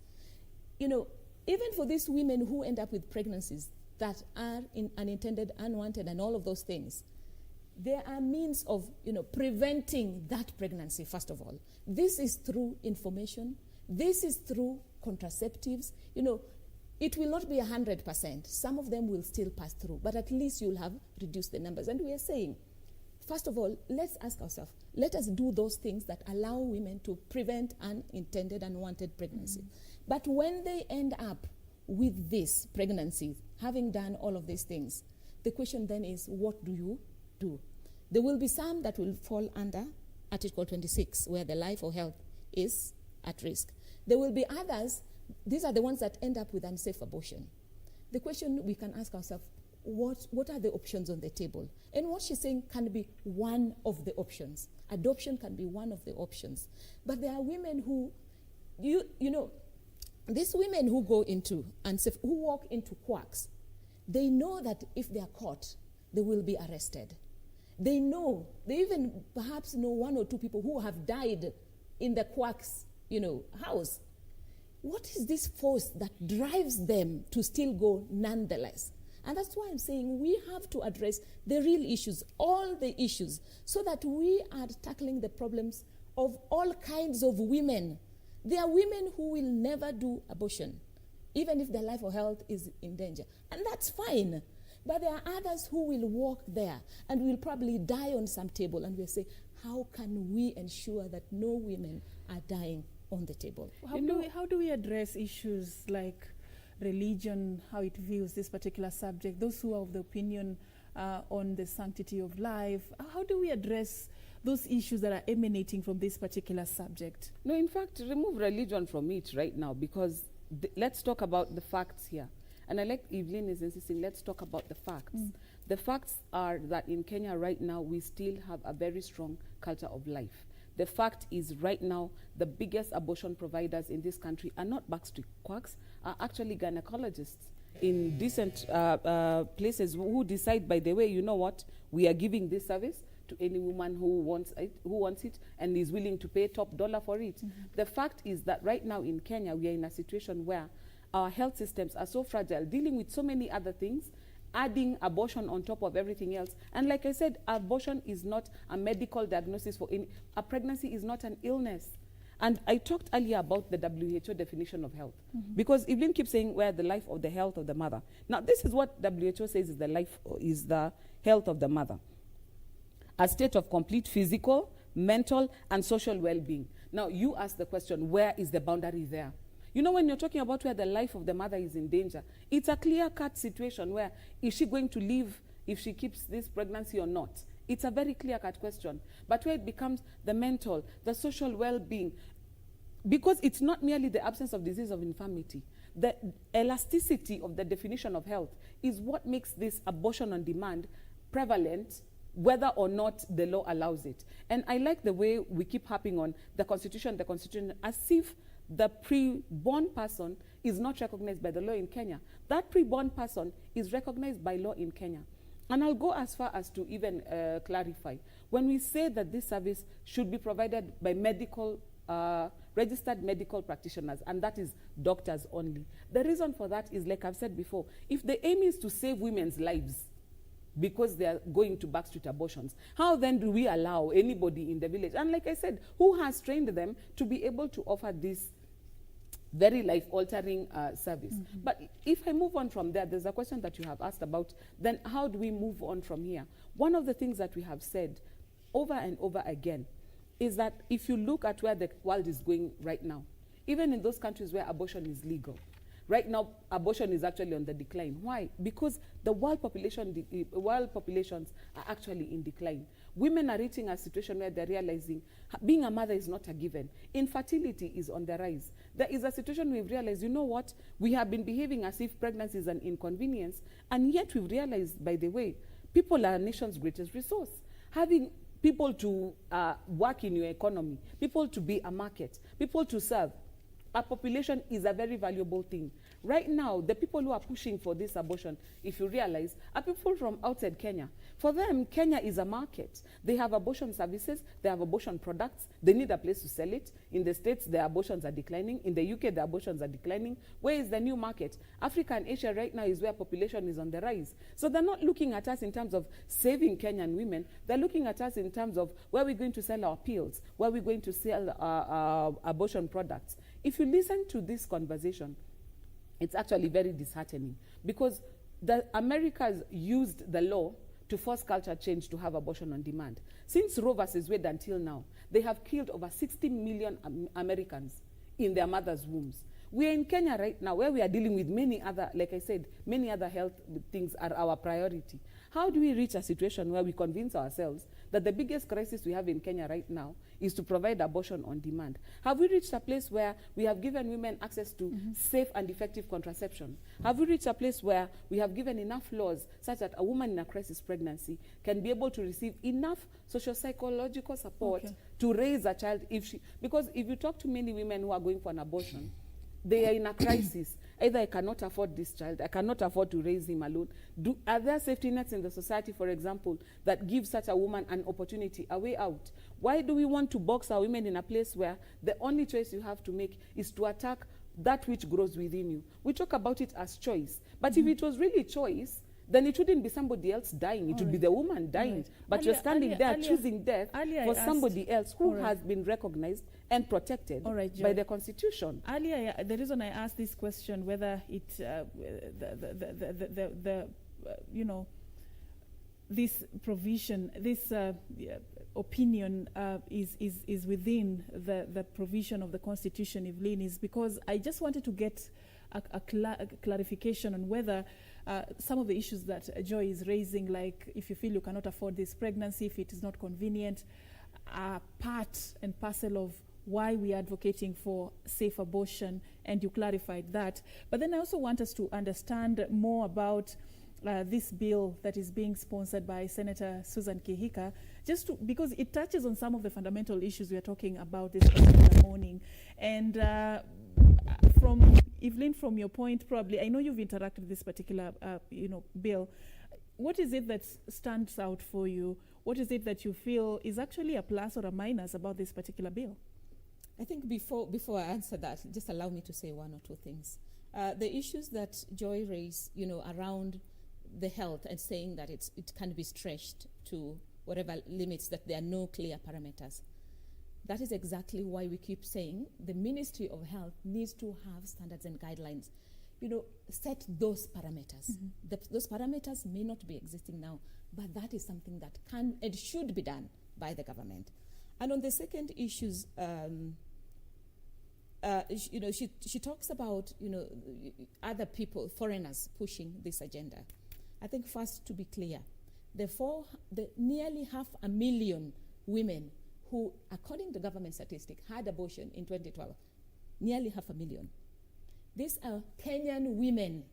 Even for these women who end up with pregnancies that are unintended, unwanted, and all of those things, there are means of, preventing that pregnancy, first of all. This is through information. This is through contraceptives. It will not be 100%. Some of them will still pass through, but at least you'll have reduced the numbers. And we are saying, first of all, let's ask ourselves, let us do those things that allow women to prevent unintended, unwanted pregnancy. But when they end up with this pregnancy, having done all of these things, the question then is, what do you do? There will be some that will fall under Article 26, where the life or health is at risk. There will be others, these are the ones that end up with unsafe abortion. The question we can ask ourselves, what are the options on the table? And what she's saying can be one of the options. Adoption can be one of the options. But there are women who, these women who go into unsafe, who walk into quacks, they know that if they are caught, they will be arrested. They even perhaps know one or two people who have died in the quack's, house. What is this force that drives them to still go nonetheless? And that's why I'm saying we have to address the real issues, all the issues, so that we are tackling the problems of all kinds of women. There are women who will never do abortion, even if their life or health is in danger. And that's fine. But there are others who will walk there and will probably die on some table. And we'll say, how can we ensure that no women are dying on the table? How do we address issues like religion, how it views this particular subject, those who are of the opinion on the sanctity of life? How do we address those issues that are emanating from this particular subject? No, in fact, remove religion from it right now, because let's talk about the facts here. And I like Evelyn is insisting, let's talk about the facts. The facts are that in Kenya right now, we still have a very strong culture of life. The fact is right now, the biggest abortion providers in this country are not backstreet quacks, are actually gynecologists in decent places who decide, by the way, you know what, we are giving this service to any woman who wants it and is willing to pay top dollar for it. The fact is that right now in Kenya, we are in a situation where our health systems are so fragile, dealing with so many other things, adding abortion on top of everything else. And like I said, abortion is not a medical diagnosis for any, a pregnancy is not an illness. And I talked earlier about the WHO definition of health, because Evelyn keeps saying where the life or the health of the mother. Now, this is what WHO says is the health of the mother. A state of complete physical, mental, and social well-being. Now, you ask the question, where is the boundary there? When you're talking about where the life of the mother is in danger, it's a clear-cut situation where, is she going to live if she keeps this pregnancy or not? It's a very clear-cut question. But where it becomes the mental, the social well-being, because it's not merely the absence of disease of infirmity. The elasticity of the definition of health is what makes this abortion on demand prevalent, whether or not the law allows it. And I like the way we keep harping on the Constitution, as if the pre-born person is not recognized by the law in Kenya. That pre-born person is recognized by law in Kenya. And I'll go as far as to even clarify. When we say that this service should be provided by registered medical practitioners, and that is doctors only, the reason for that is, like I've said before, if the aim is to save women's lives because they are going to backstreet abortions, how then do we allow anybody in the village? And like I said, who has trained them to be able to offer this very life-altering service? Mm-hmm. But if I move on from there, there's a question that you have asked about, then how do we move on from here? One of the things that we have said over and over again is that if you look at where the world is going right now, even in those countries where abortion is legal, right now abortion is actually on the decline. Why? Because the world populations are actually in decline. Women are reaching a situation where they're realizing being a mother is not a given. Infertility is on the rise. There is a situation we've realized, you know what, we have been behaving as if pregnancy is an inconvenience, and yet we've realized, by the way, people are a nation's greatest resource. Having people to work in your economy, people to be a market, people to serve, a population is a very valuable thing. Right now, the people who are pushing for this abortion, if you realize, are people from outside Kenya. For them, Kenya is a market. They have abortion services, they have abortion products, they need a place to sell it. In the States, their abortions are declining. In the UK, the abortions are declining. Where is the new market? Africa and Asia right now is where population is on the rise. So they're not looking at us in terms of saving Kenyan women. They're looking at us in terms of where we're going to sell our pills, where we're going to sell our abortion products. If you listen to this conversation, it's actually very disheartening, because the Americas used the law to force culture change to have abortion on demand. Since Roe versus Wade until now, they have killed over 60 million Americans in their mothers' wombs. We are in Kenya right now, where we are dealing with many other, like I said, many other health things are our priority. How do we reach a situation where we convince ourselves that the biggest crisis we have in Kenya right now is to provide abortion on demand? Have we reached a place where we have given women access to safe and effective contraception? Have we reached a place where we have given enough laws such that a woman in a crisis pregnancy can be able to receive enough socio-psychological support to raise a child? Because if you talk to many women who are going for an abortion, they are in a crisis. Either I cannot afford this child, I cannot afford to raise him alone. Are there safety nets in the society, for example, that give such a woman an opportunity, a way out? Why do we want to box our women in a place where the only choice you have to make is to attack that which grows within you? We talk about it as choice. But if it was really choice, then it wouldn't be somebody else dying. It would be the woman dying. But you're standing there choosing death for somebody else who has been recognized and protected by the Constitution. Earlier, the reason I asked this question, whether it, you know, this provision, this opinion is within the provision of the Constitution, Evelyn, is because I just wanted to get a clarification on whether some of the issues that Joy is raising, like if you feel you cannot afford this pregnancy, if it is not convenient, are part and parcel of why we are advocating for safe abortion, and you clarified that. But then I also want us to understand more about this bill that is being sponsored by Senator Susan Kihika, because it touches on some of the fundamental issues we are talking about this particular morning. And from Evelyn, from your point, probably, I know you've interacted with this particular bill. What is it that stands out for you? What is it that you feel is actually a plus or a minus about this particular bill? I think before I answer that, just allow me to say one or two things. The issues that Joy raised, around the health and saying that it can be stretched to whatever limits, that there are no clear parameters. That is exactly why we keep saying the Ministry of Health needs to have standards and guidelines. Set those parameters. Those parameters may not be existing now, but that is something that can and should be done by the government. And on the second issues, she talks about other people, foreigners, pushing this agenda. I think first, to be clear, the nearly 500,000 women who, according to government statistics, had abortion in 2012, nearly 500,000. These are Kenyan women.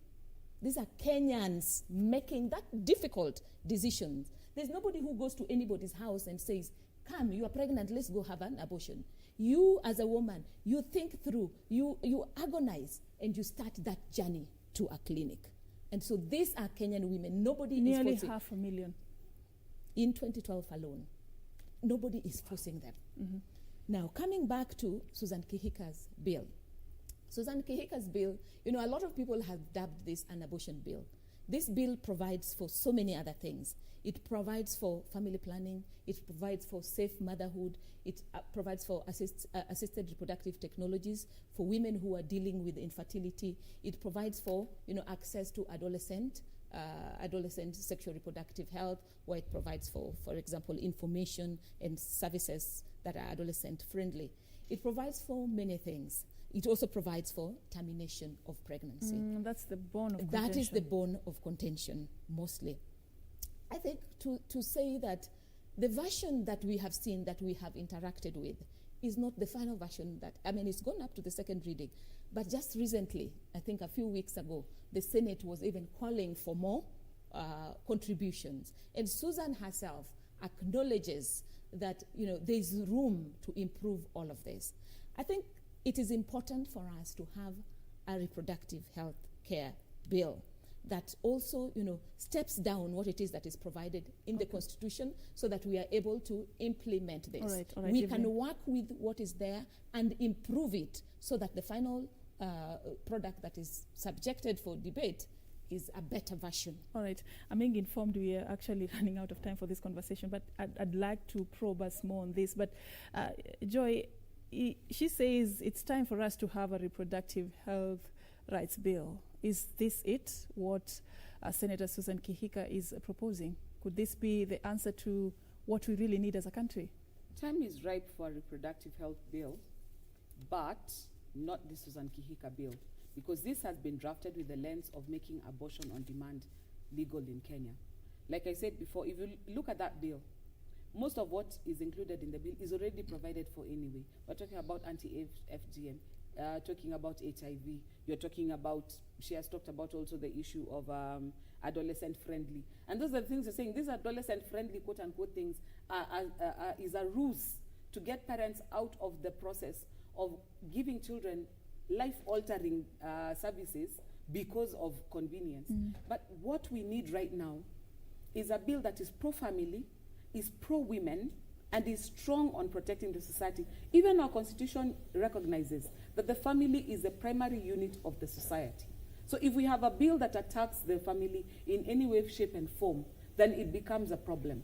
These are Kenyans making that difficult decision. There's nobody who goes to anybody's house and says, come, you are pregnant, let's go have an abortion. You as a woman, you think through, you agonize, and you start that journey to a clinic. And so these are Kenyan women. Nobody Nearly is forcing. 500,000. In 2012 alone. Nobody is forcing them. Mm-hmm. Now, coming back to Susan Kihika's bill. Susan Kihika's bill, you know, a lot of people have dubbed this an abortion bill. This bill provides for so many other things. It provides for family planning. It provides for safe motherhood. It provides for assisted reproductive technologies for women who are dealing with infertility. It provides for, you know, access to adolescent sexual reproductive health, where it provides for example, information and services that are adolescent friendly. It provides for many things. It also provides for termination of pregnancy. That's the bone of contention. That is the bone of contention, mostly. I think to say that the version that we have seen, that we have interacted with, is not the final version that, I mean, it's gone up to the second reading. But just recently, I think a few weeks ago, the Senate was even calling for more contributions. And Susan herself acknowledges that, you know, there's room to improve all of this. I think it is important for us to have a reproductive health care bill that also, you know, steps down what it is that is provided in the Constitution, so that we are able to implement this. All right, we can work with what is there and improve it, so that the final product that is subjected for debate is a better version. All right. I'm being informed we are actually running out of time for this conversation, but I'd like to probe us more on this. But Joy, she says it's time for us to have a reproductive health rights bill. Is this it, what Senator Susan Kihika is proposing? Could this be the answer to what we really need as a country? Time is ripe for a reproductive health bill, but not the Susan Kihika bill, because this has been drafted with the lens of making abortion on demand legal in Kenya. Like I said before, if you look at that bill, most of what is included in the bill is already provided for anyway. We're talking about anti-FGM, talking about HIV, you're talking about, she has talked about also the issue of adolescent friendly. And those are the things you're saying, these adolescent friendly quote unquote things is a ruse to get parents out of the process of giving children life-altering services because of convenience. But what we need right now is a bill that is pro-family, is pro-women, and is strong on protecting the society. Even our constitution recognizes that the family is the primary unit of the society. So if we have a bill that attacks the family in any way, shape, and form, then it becomes a problem.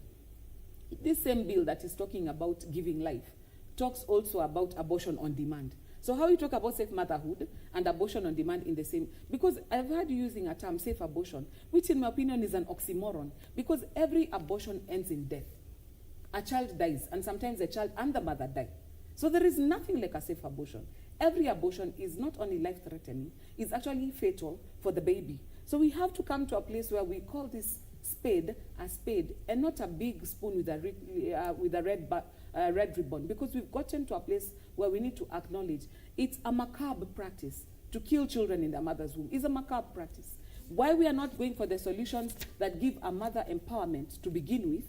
This same bill that is talking about giving life talks also about abortion on demand. So how you talk about safe motherhood and abortion on demand in the same, because I've heard you using a term, safe abortion, which in my opinion is an oxymoron, because every abortion ends in death. A child dies, and sometimes the child and the mother die. So there is nothing like a safe abortion. Every abortion is not only life-threatening, it's actually fatal for the baby. So we have to come to a place where we call this spade a spade, and not a big spoon with a red ribbon, because we've gotten to a place where we need to acknowledge it's a macabre practice to kill children in their mother's womb. It's a macabre practice. Why we are not going for the solutions that give a mother empowerment to begin with,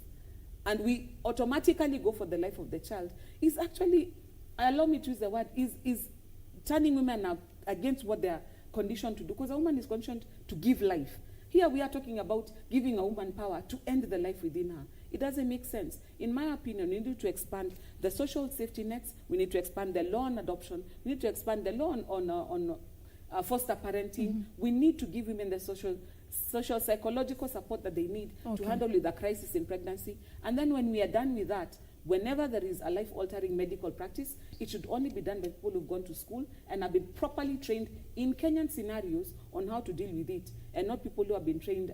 and we automatically go for the life of the child, is actually, allow me to use the word, is turning women against what they are conditioned to do, because a woman is conditioned to give life. Here we are talking about giving a woman power to end the life within her. It doesn't make sense. In my opinion, we need to expand the social safety nets. We need to expand the law on adoption. We need to expand the law on foster parenting. We need to give women the social psychological support that they need to handle with the crisis in pregnancy. And then when we are done with that, whenever there is a life-altering medical practice, it should only be done by people who've gone to school and have been properly trained in Kenyan scenarios on how to deal with it, and not people who have been trained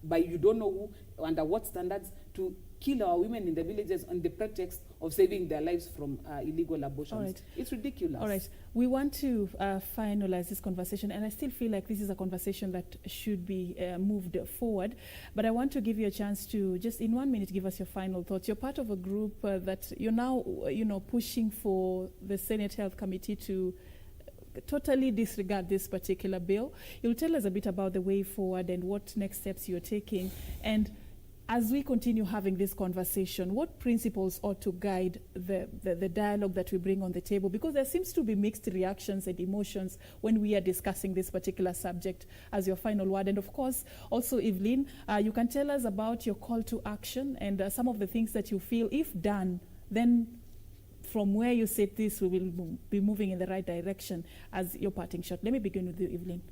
by you don't know who, under what standards, to kill our women in the villages on the pretext of saving their lives from illegal abortions. All right. It's ridiculous. All right. We want to finalize this conversation, and I still feel like this is a conversation that should be moved forward. But I want to give you a chance to just in 1 minute give us your final thoughts. You're part of a group that you're now, pushing for the Senate Health Committee to totally disregard this particular bill. You'll tell us a bit about the way forward and what next steps you're taking. And as we continue having this conversation, what principles ought to guide the dialogue that we bring on the table? Because there seems to be mixed reactions and emotions when we are discussing this particular subject as your final word. And of course, also, Evelyn, you can tell us about your call to action and some of the things that you feel, if done, then from where you sit this, we will be moving in the right direction as your parting shot. Let me begin with you, Evelyn.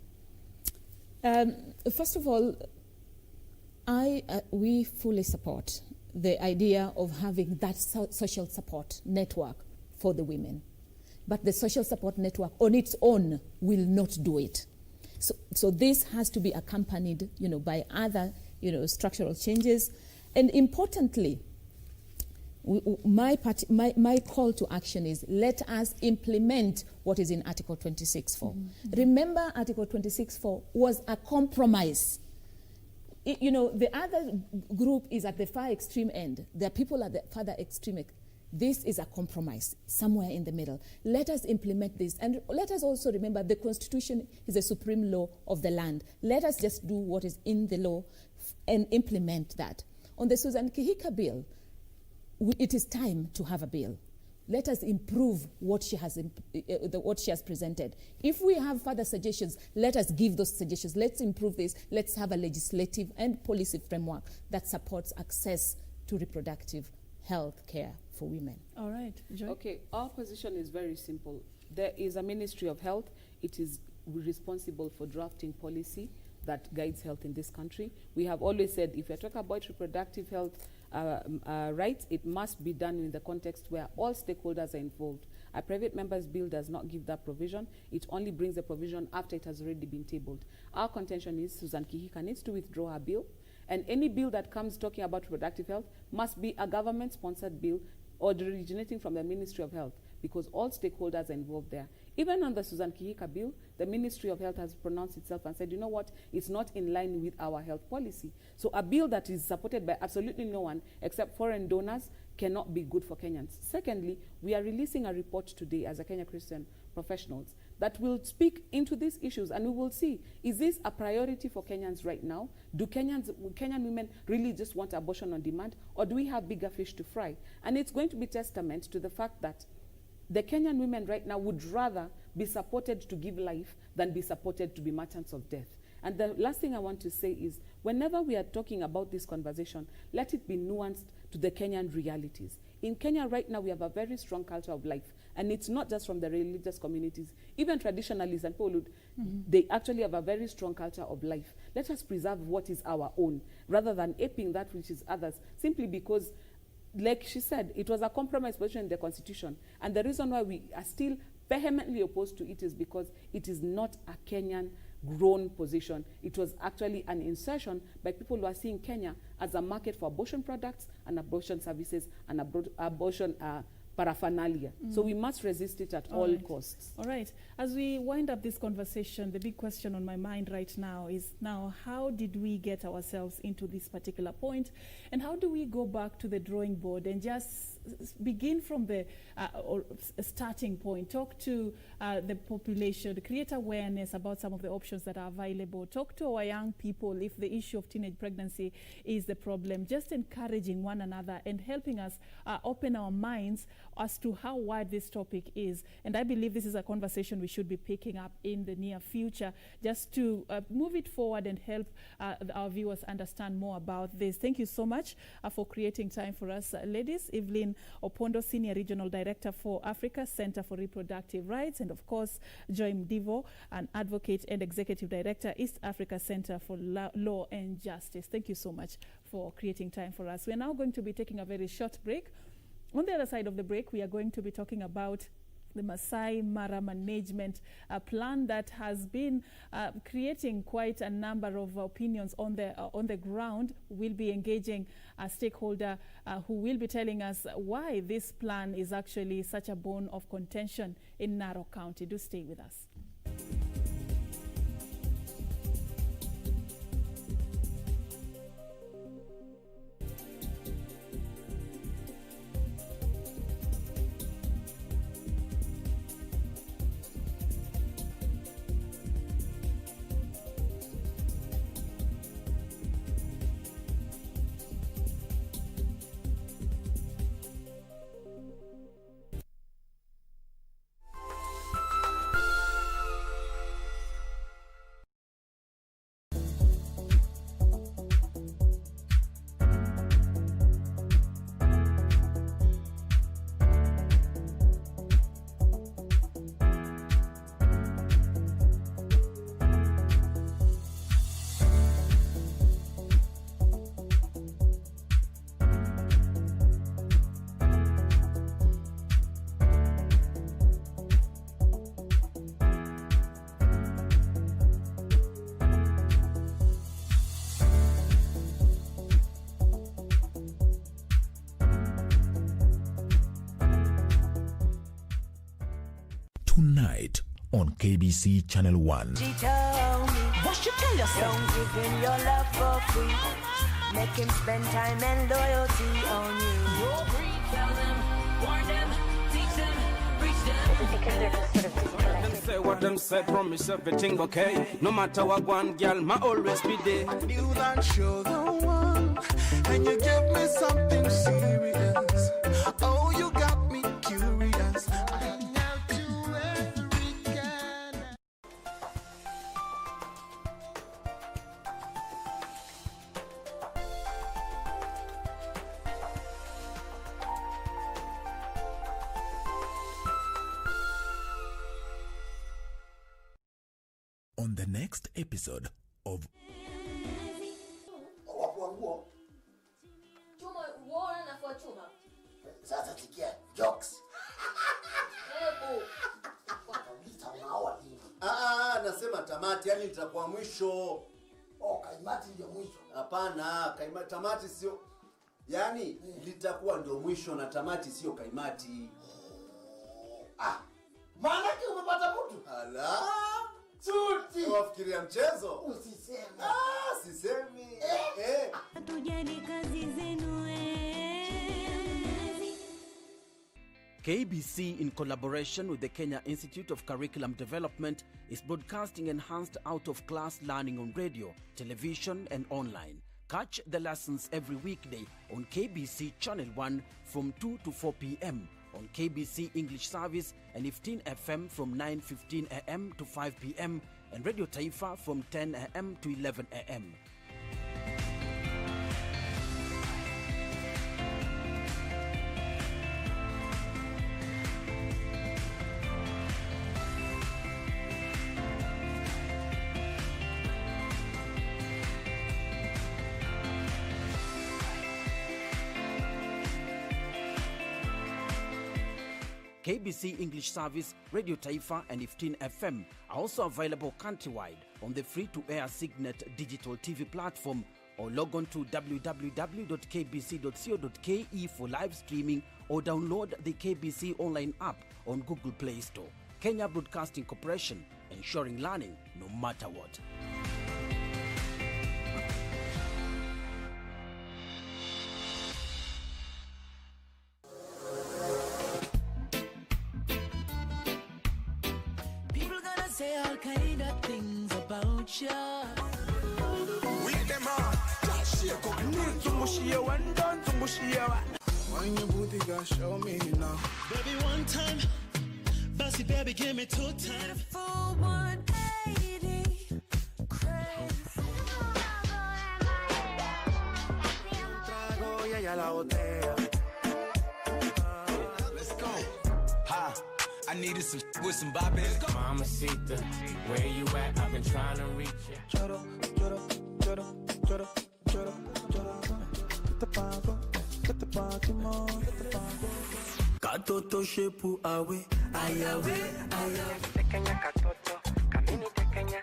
First of all, we fully support the idea of having that social support network for the women. But the social support network on its own will not do it. So this has to be accompanied, by other, structural changes. And importantly, my call to action is let us implement what is in Article 26.4. Remember, Article 26.4 was a compromise. The other group is at the far extreme end. There are people at the further extreme. This is a compromise, somewhere in the middle. Let us implement this. And let us also remember the Constitution is the supreme law of the land. Let us just do what is in the law and implement that. On the Susan Kihika bill, it is time to have a bill. Let us improve what she has presented. If we have further suggestions, let us give those suggestions. Let's improve this. Let's have a legislative and policy framework that supports access to reproductive health care for women. All right, Joy. Okay, our position is very simple. There is a Ministry of Health. It is responsible for drafting policy that guides health in this country. We have always said if you're talking about reproductive health rights, it must be done in the context where all stakeholders are involved. A private member's bill does not give that provision. It only brings the provision after it has already been tabled. Our contention is Susan Kihika needs to withdraw her bill, and any bill that comes talking about reproductive health must be a government-sponsored bill originating from the Ministry of Health, because all stakeholders are involved there. Even on the Susan Kihika bill, the Ministry of Health has pronounced itself and said, you know what, it's not in line with our health policy. So a bill that is supported by absolutely no one except foreign donors cannot be good for Kenyans. Secondly, we are releasing a report today as a Kenya Christian Professionals that will speak into these issues, and we will see, is this a priority for Kenyans right now? Do Kenyan women really just want abortion on demand, or do we have bigger fish to fry? And it's going to be testament to the fact that the Kenyan women right now would rather be supported to give life than be supported to be merchants of death. And the last thing I want to say is, whenever we are talking about this conversation, let it be nuanced to the Kenyan realities. In Kenya right now, we have a very strong culture of life. And it's not just from the religious communities. Even traditionalists and people, they actually have a very strong culture of life. Let us preserve what is our own, rather than aping that which is others, simply because, like she said, it was a compromise position in the Constitution. And the reason why we are still vehemently opposed to it is because it is not a Kenyan grown position. It was actually an insertion by people who are seeing Kenya as a market for abortion products and abortion services and abortion paraphernalia. So we must resist it at all costs. All right. As we wind up this conversation, the big question on my mind right now is, how did we get ourselves into this particular point? And how do we go back to the drawing board and just begin from the starting point? Talk to the population, create awareness about some of the options that are available. Talk to our young people if the issue of teenage pregnancy is the problem. Just encouraging one another and helping us open our minds as to how wide this topic is. And I believe this is a conversation we should be picking up in the near future, just to move it forward and help our viewers understand more about this. Thank you so much for creating time for us, ladies. Evelyn Opondo, Senior Regional Director for Africa Center for Reproductive Rights, and of course, Joy Mdivo, an advocate and Executive Director, East Africa Center for Law and Justice. Thank you so much for creating time for us. We are now going to be taking a very short break. On the other side of the break, we are going to be talking about the Masai Mara management plan that has been creating quite a number of opinions on the ground. We'll be engaging a stakeholder who will be telling us why this plan is actually such a bone of contention in Narok County. Do stay with us. on KBC Channel 1. She tell me, what she tell yourself? Don't give him your love for free. Make him spend time and loyalty on you. No breed, tell them, warn them, teach them, preach them. Because they're just sort of physical. Them say what them say, promise everything okay. No matter what one girl, my always be there. You that you're the one, and you give me something serious. Oh, you got me curious. I'm out to every kind. On the next episode of Sasa sikia jokes. Nasema tamati, yani itakuwa mwisho. Kaimati ndio mwisho. Hapana, tamati sio. Yani litakuwa ndio mwisho na tamati sio kaimati. Maana umepata mtu? Ala. Tuti. Wafikiria mchezo? Usiseme. Sisemi. Tujali kazi zenu. KBC, in collaboration with the Kenya Institute of Curriculum Development, is broadcasting enhanced out-of-class learning on radio, television, and online. Catch the lessons every weekday on KBC Channel 1 from 2 to 4 p.m. on KBC English Service and 15 FM from 9:15 a.m. to 5 p.m. and Radio Taifa from 10 a.m. to 11 a.m. KBC English Service, Radio Taifa, and 15 FM are also available countrywide on the free-to-air Signet digital TV platform, or log on to www.kbc.co.ke for live streaming, or download the KBC online app on Google Play Store. Kenya Broadcasting Corporation, ensuring learning no matter what. Say all kind of things about you. With them on, just shake up. When your booty got show me now. Baby, one time. Bossy baby, give me 2 times. Full 180. Crazy. Let's go. Ha. I needed some with some bop in it. Mama Sita, where you at? I've been trying to reach you. Katoto shepu awe, ayawe. Tekenya katoto, kamini tekenya.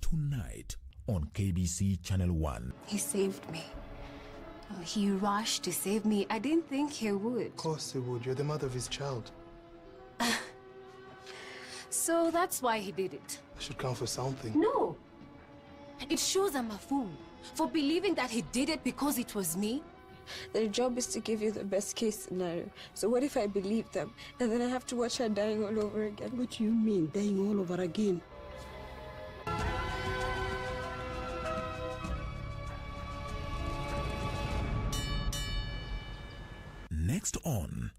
Tonight on KBC Channel 1. He saved me. He rushed to save me. I didn't think he would. Of course he would. You're the mother of his child. So that's why he did it. That should count for something. No. It shows I'm a fool for believing that he did it because it was me. Their job is to give you the best case scenario. So what if I believe them and then I have to watch her dying all over again? What do you mean, dying all over again? Next on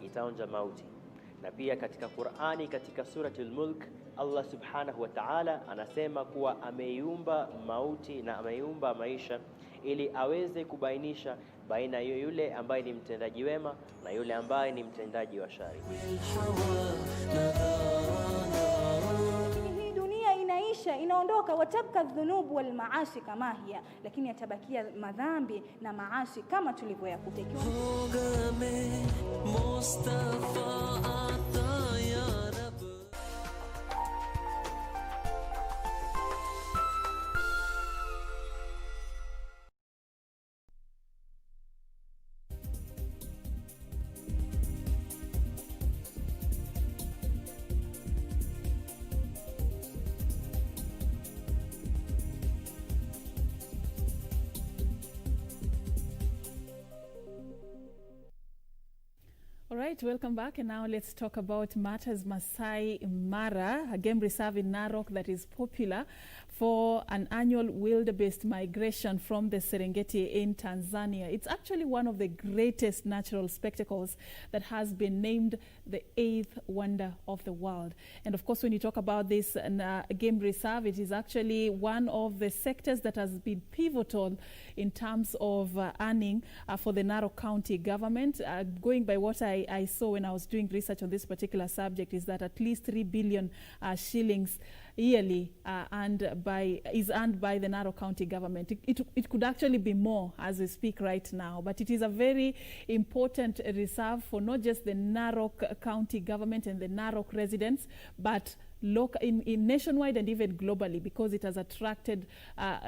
itaonja mauti. Na pia katika Qur'ani, katika suratul Mulk, Allah subhanahu wa ta'ala anasema kuwa ameiumba mauti na ameiumba maisha ili aweze kubainisha baina yule ambaye ni mtendaji wema na yule ambaye ni mtendaji wa shari. Hii dunia inaishi maisha inaondoka, watabka dhunubu wal maasi kama hiya, lakini yatabakia madhambi na maasi kama tulivyoyakuta. All right, welcome back. And now let's talk about matters Masai Mara, a game reserve in Narok that is popular for an annual wildebeest migration from the Serengeti in Tanzania. It's actually one of the greatest natural spectacles that has been named the 8th wonder of the world. And of course, when you talk about this game reserve, it is actually one of the sectors that has been pivotal in terms of earning for the Narok County government. Going by what I saw when I was doing research on this particular subject, is that at least 3 billion shillings yearly is earned by the Narok County government. It could actually be more as we speak right now, but it is a very important reserve for not just the Narok County government and the Narok residents, but in nationwide and even globally, because it has attracted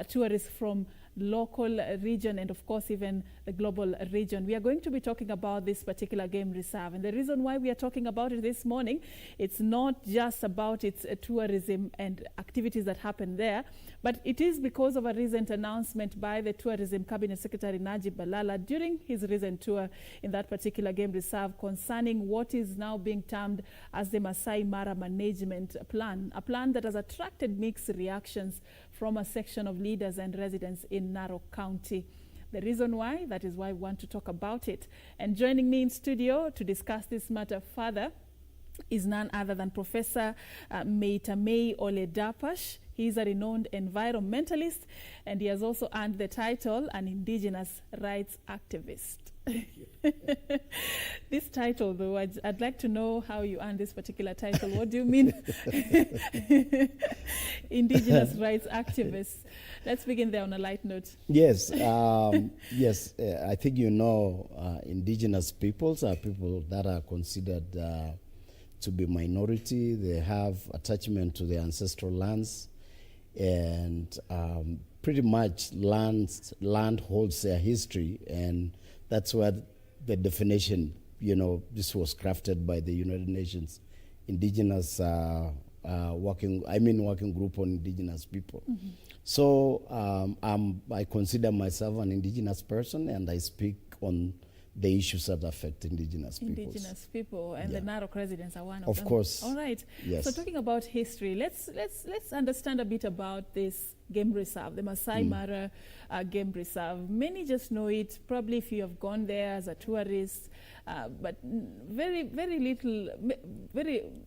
tourists from local region and of course even the global region. We are going to be talking about this particular game reserve, and the reason why we are talking about it this morning, it's not just about its tourism and activities that happen there, but it is because of a recent announcement by the Tourism Cabinet Secretary Najib Balala during his recent tour in that particular game reserve concerning what is now being termed as the Masai Mara Management Plan, a plan that has attracted mixed reactions from a section of leaders and residents in Narok County. The reason why, that is why we want to talk about it. And joining me in studio to discuss this matter further is none other than Professor Meitamei Oledapash. He is a renowned environmentalist, and he has also earned the title an indigenous rights activist. This title, though, I'd like to know how you earned this particular title. What do you mean? Indigenous rights activists. Let's begin there on a light note. Yes, I think indigenous peoples are people that are considered to be minority. They have attachment to their ancestral lands, and pretty much land holds their history, and that's where the definition, this was crafted by the United Nations Indigenous working group on indigenous people. Mm-hmm. So I consider myself an indigenous person, and I speak on the issues that affect indigenous people. Indigenous people, and the Narok residents are one of them. Of course. All right. Yes. So talking about history, let's understand a bit about this game reserve, the Masai Mara game reserve. Many just know it, probably if you have gone there as a tourist, but very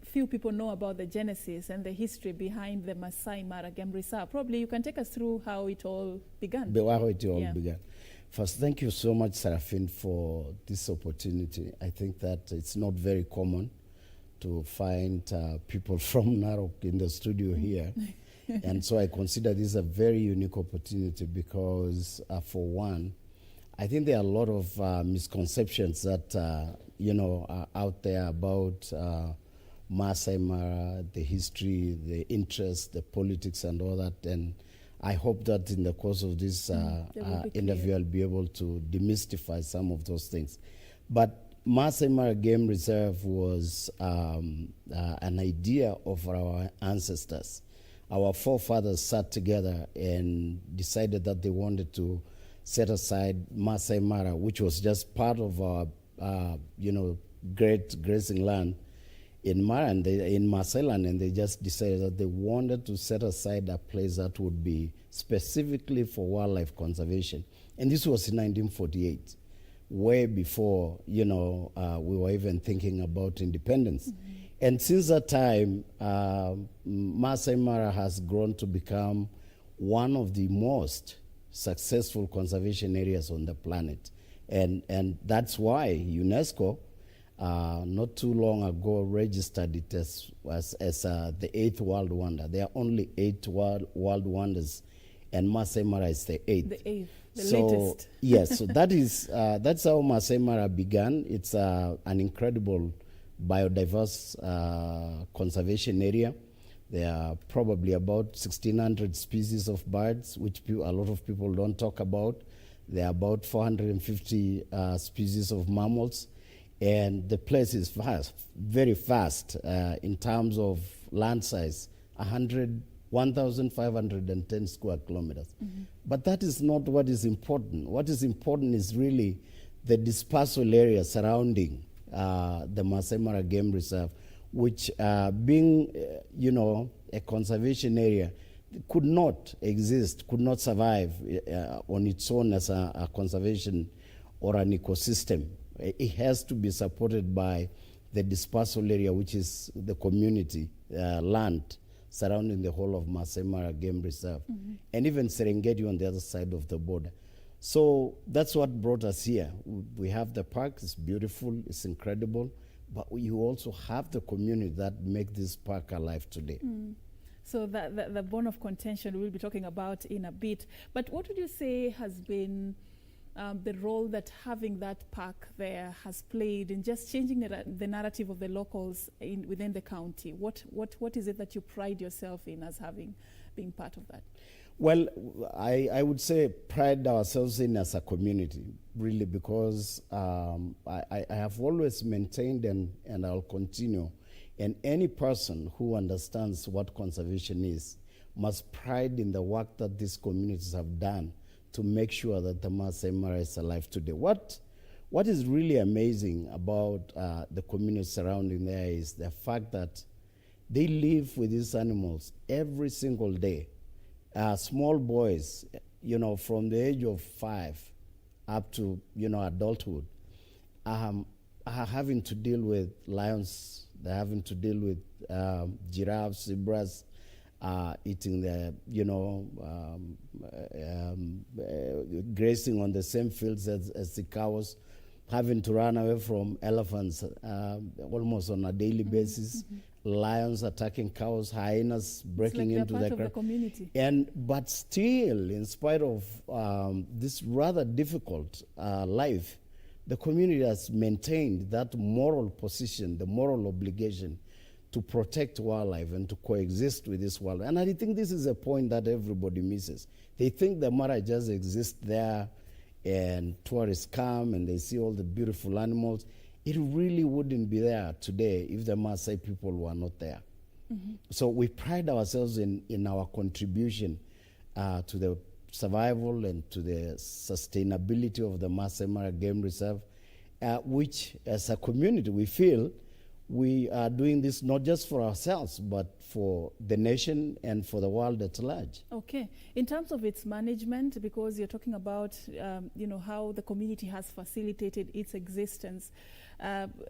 few people know about the genesis and the history behind the Masai Mara game reserve. Probably you can take us through how it all began. How it all began. First, thank you so much, Serfine, for this opportunity. I think that it's not very common to find people from Narok in the studio here. And so I consider this a very unique opportunity because, for one, I think there are a lot of misconceptions that, are out there about Masai Mara, the history, the interest, the politics, and all that. And I hope that in the course of this interview, I'll be able to demystify some of those things. But Masai Mara Game Reserve was an idea of our ancestors. Our forefathers sat together and decided that they wanted to set aside Masai Mara, which was just part of our, great grazing land in Mara and in Marseilland, and they just decided that they wanted to set aside a place that would be specifically for wildlife conservation. And this was in 1948, way before, we were even thinking about independence. Mm-hmm. And since that time, Masai Mara has grown to become one of the most successful conservation areas on the planet. And that's why UNESCO not too long ago registered it as the 8th world wonder. There are only 8 world wonders, and Masai Mara is the 8th. The 8th, the so, latest. Yes, so that's how Masai Mara began. It's an incredible biodiverse conservation area. There are probably about 1,600 species of birds, which a lot of people don't talk about. There are about 450 species of mammals. And the place is vast, very vast in terms of land size, 1,510 square kilometers. But that is not what is important. What is important is really the dispersal area surrounding the Masai Mara Game Reserve, which being, a conservation area, could not exist, could not survive on its own as a conservation or an ecosystem. It has to be supported by the dispersal area, which is the community land surrounding the whole of Masai Mara Game Reserve, and even Serengeti on the other side of the border. So that's what brought us here. We have the park, it's beautiful, it's incredible, but you also have the community that make this park alive today. So the bone of contention we'll be talking about in a bit. But what would you say has been the role that having that park there has played in just changing the narrative of the locals within the county? What is it that you pride yourself in as being part of that? Well, I would say pride ourselves in as a community, really, because I have always maintained and I'll continue, and any person who understands what conservation is must pride in the work that these communities have done to make sure that the Masai Mara is alive today. What is really amazing about the community surrounding there is the fact that they live with these animals every single day. Small boys, from the age of 5 up to, adulthood, are having to deal with lions, they're having to deal with giraffes, zebras, eating the, grazing on the same fields as the cows, having to run away from elephants almost on a daily basis, lions attacking cows, hyenas breaking into part the of the community. But still, in spite of this rather difficult life, the community has maintained that moral position, the moral obligation to protect wildlife and to coexist with this wildlife. And I think this is a point that everybody misses. They think the Mara just exists there and tourists come and they see all the beautiful animals. It really wouldn't be there today if the Maasai people were not there. So we pride ourselves in our contribution to the survival and to the sustainability of the Masai Mara Game Reserve, which as a community we feel we are doing this not just for ourselves, but for the nation and for the world at large. Okay. In terms of its management, because you're talking about, how the community has facilitated its existence.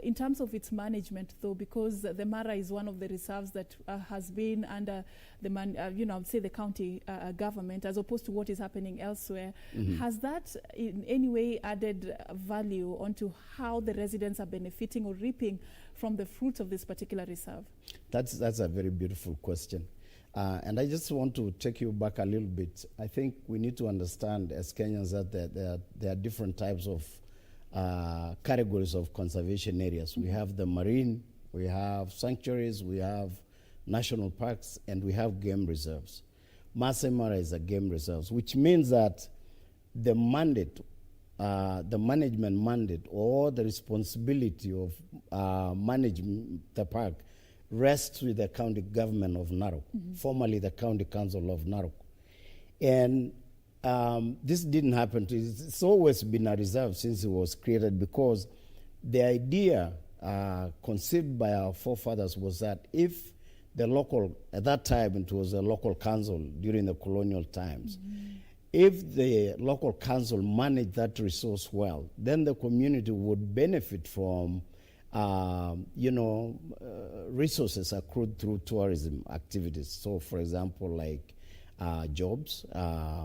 In terms of its management, though, because the Mara is one of the reserves that has been under the, I'd say the county government, as opposed to what is happening elsewhere, has that in any way added value onto how the residents are benefiting or reaping from the fruits of this particular reserve? That's a very beautiful question. And I just want to take you back a little bit. I think we need to understand as Kenyans that there are different types of categories of conservation areas. We have the marine, we have sanctuaries, we have national parks, and we have game reserves. Masai Mara is a game reserve, which means that the mandate, the management mandate or the responsibility of managing the park rests with the county government of Narok, formerly the County Council of Narok. And this didn't happen. It's always been a reserve since it was created, because the idea conceived by our forefathers was that if the local, at that time it was a local council during the colonial times, if the local council managed that resource well, then the community would benefit from resources accrued through tourism activities. So, for example, like jobs,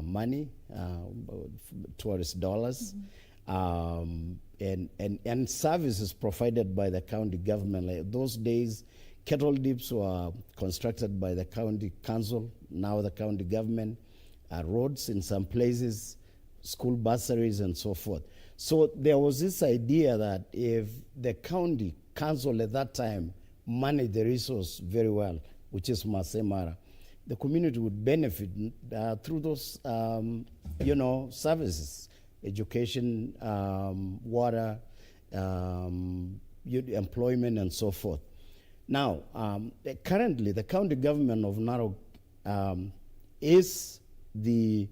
money, tourist dollars, and services provided by the county government. Like those days, cattle dips were constructed by the county council, now the county government, roads in some places, school bursaries and so forth. So there was this idea that if the county council at that time managed the resource very well, which is Masai Mara, the community would benefit through those, services, education, water, employment, and so forth. Now, currently, the county government of Narok is the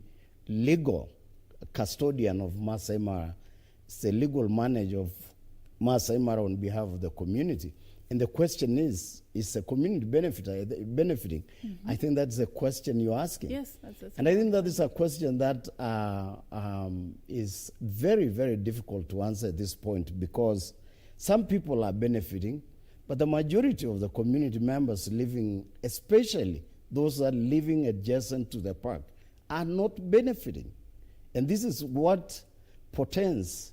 legal custodian of Masai Mara. It's the legal manager of Masai Mara on behalf of the community. And the question is the community benefiting? I think that's the question you're asking. Yes, that's and I think that is a question that is very, very difficult to answer at this point, because some people are benefiting, but the majority of the community members living, especially those that are living adjacent to the park, are not benefiting. And this is what portends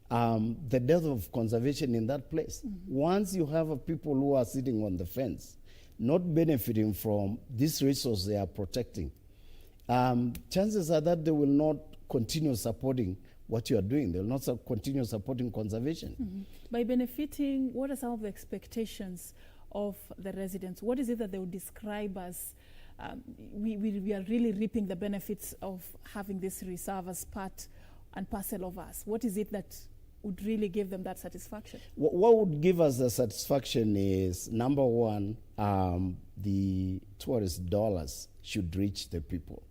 the death of conservation in that place. Once you have people who are sitting on the fence, not benefiting from this resource they are protecting, chances are that they will not continue supporting what you are doing. They will not continue supporting conservation. By benefiting, what are some of the expectations of the residents? What is it that they would describe as we are really reaping the benefits of having this reserve as part and parcel of us? What is it that would really give them that satisfaction? What would give us the satisfaction is, number one, the tourist dollars should reach the people.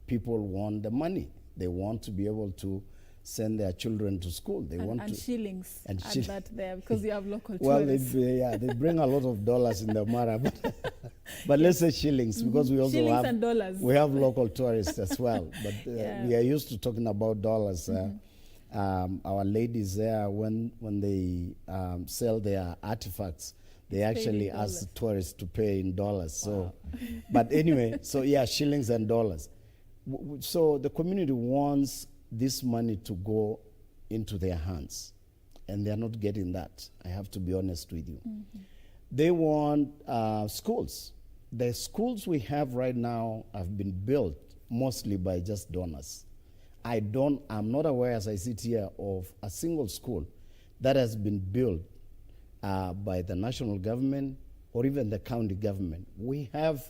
People want the money. They want to be able to send their children to school. They want and to shillings. And add that there, because you have local well, tourists. they bring a lot of dollars in the Mara, but let's say shillings, because we also Shillings and dollars. we have local tourists as well. But we are used to talking about dollars. Our ladies there, when they sell their artifacts, they actually ask tourists to pay in dollars. So, but anyway, so yeah, shillings and dollars. So the community wants this money to go into their hands, and they're not getting that. I have to be honest with you. They want schools. The schools we have right now have been built mostly by just donors. I'm not aware, as I sit here, of a single school that has been built by the national government or even the county government. We have,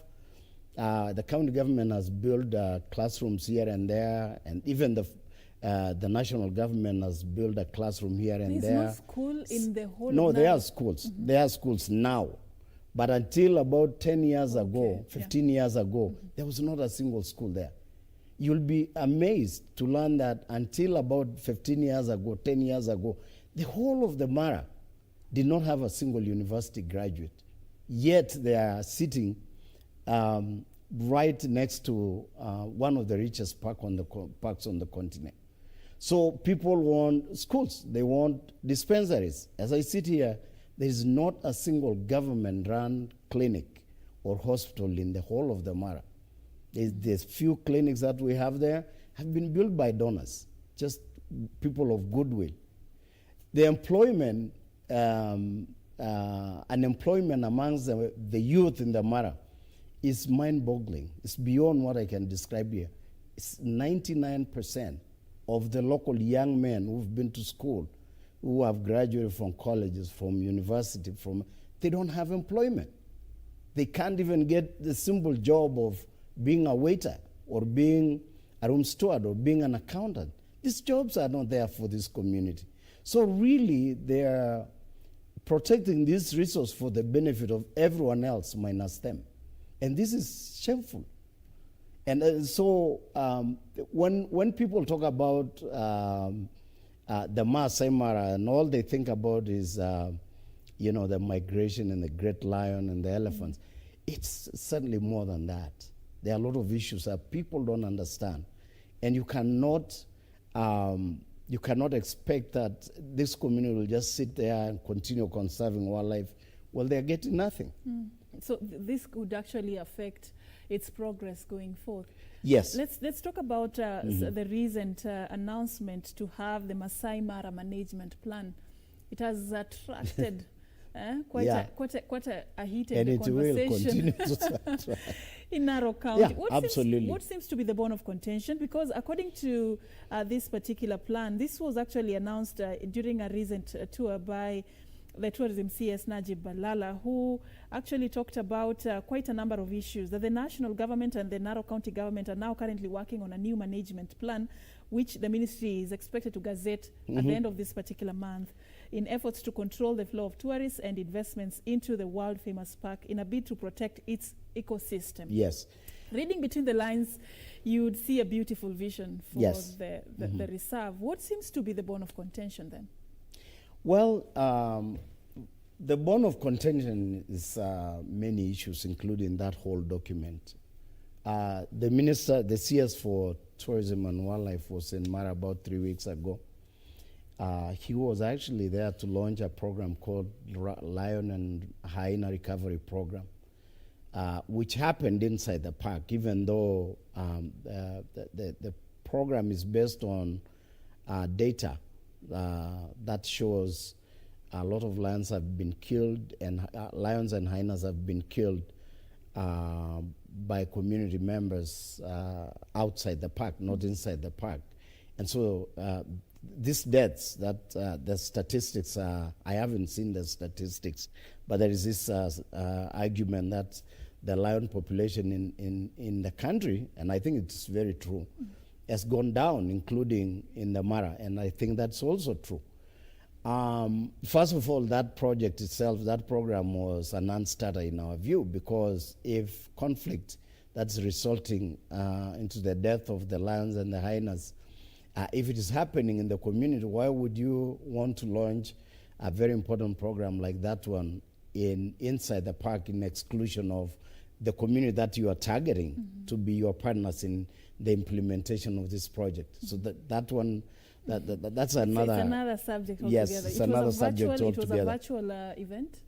the county government has built classrooms here and there, and even the national government has built a classroom here and there. There's no school in the whole No, of there Narok? are schools. There are schools now. But until about 10 years ago, 15 years ago, there was not a single school there. You'll be amazed to learn that until about 15 years ago, 10 years ago, the whole of the Mara did not have a single university graduate. Yet they are sitting right next to one of the richest parks on the continent. So people want schools. They want dispensaries. As I sit here, there is not a single government-run clinic or hospital in the whole of the Mara. There's few clinics that we have there have been built by donors, just people of goodwill. The employment, unemployment amongst the youth in the Mara is mind-boggling. It's beyond what I can describe here. It's 99% of the local young men who've been to school, who have graduated from colleges, from university, they don't have employment. They can't even get the simple job of being a waiter or being a room steward or being an accountant. These jobs are not there for this community. So really, they're protecting this resource for the benefit of everyone else minus them. And this is shameful. And so when people talk about the Masai Mara, and all they think about is, the migration and the great lion and the elephants, it's certainly more than that. There are a lot of issues that people don't understand. And you cannot expect that this community will just sit there and continue conserving wildlife. Well, they're getting nothing. So this could actually affect its progress going forth. Yes. Let's talk about the recent announcement to have the Masai Mara management plan. It has attracted quite a heated conversation. Will continue to in Narok County. Yeah, absolutely. What seems to be the bone of contention? Because according to this particular plan, this was actually announced during a recent tour by the tourism CS Najib Balala, who actually talked about quite a number of issues that the national government and the Narok County government are now currently working on a new management plan, which the ministry is expected to gazette at the end of this particular month, in efforts to control the flow of tourists and investments into the world-famous park in a bid to protect its ecosystem. Yes. Reading between the lines, you would see a beautiful vision for the reserve. What seems to be the bone of contention then? Well, the bone of contention is many issues, including that whole document. The minister, the CS for Tourism and Wildlife was in Mara about 3 weeks ago. He was actually there to launch a program called Lion and Hyena Recovery Program, which happened inside the park, even though the program is based on data that shows a lot of lions have been killed, and lions and hyenas have been killed by community members outside the park, not inside the park. And so these deaths, that the statistics, I haven't seen the statistics, but there is this argument that the lion population in the country, and I think it's very true, has gone down, including in the Mara, and I think that's also true. First of all, that project itself, that program was a non-starter in our view, because if conflict that's resulting into the death of the lions and the hyenas, if it is happening in the community, why would you want to launch a very important program like that one inside the park in exclusion of the community that you are targeting to be your partners in the implementation of this project? So that's another... It's another subject altogether. Yes, it's another subject altogether. It was a virtual event?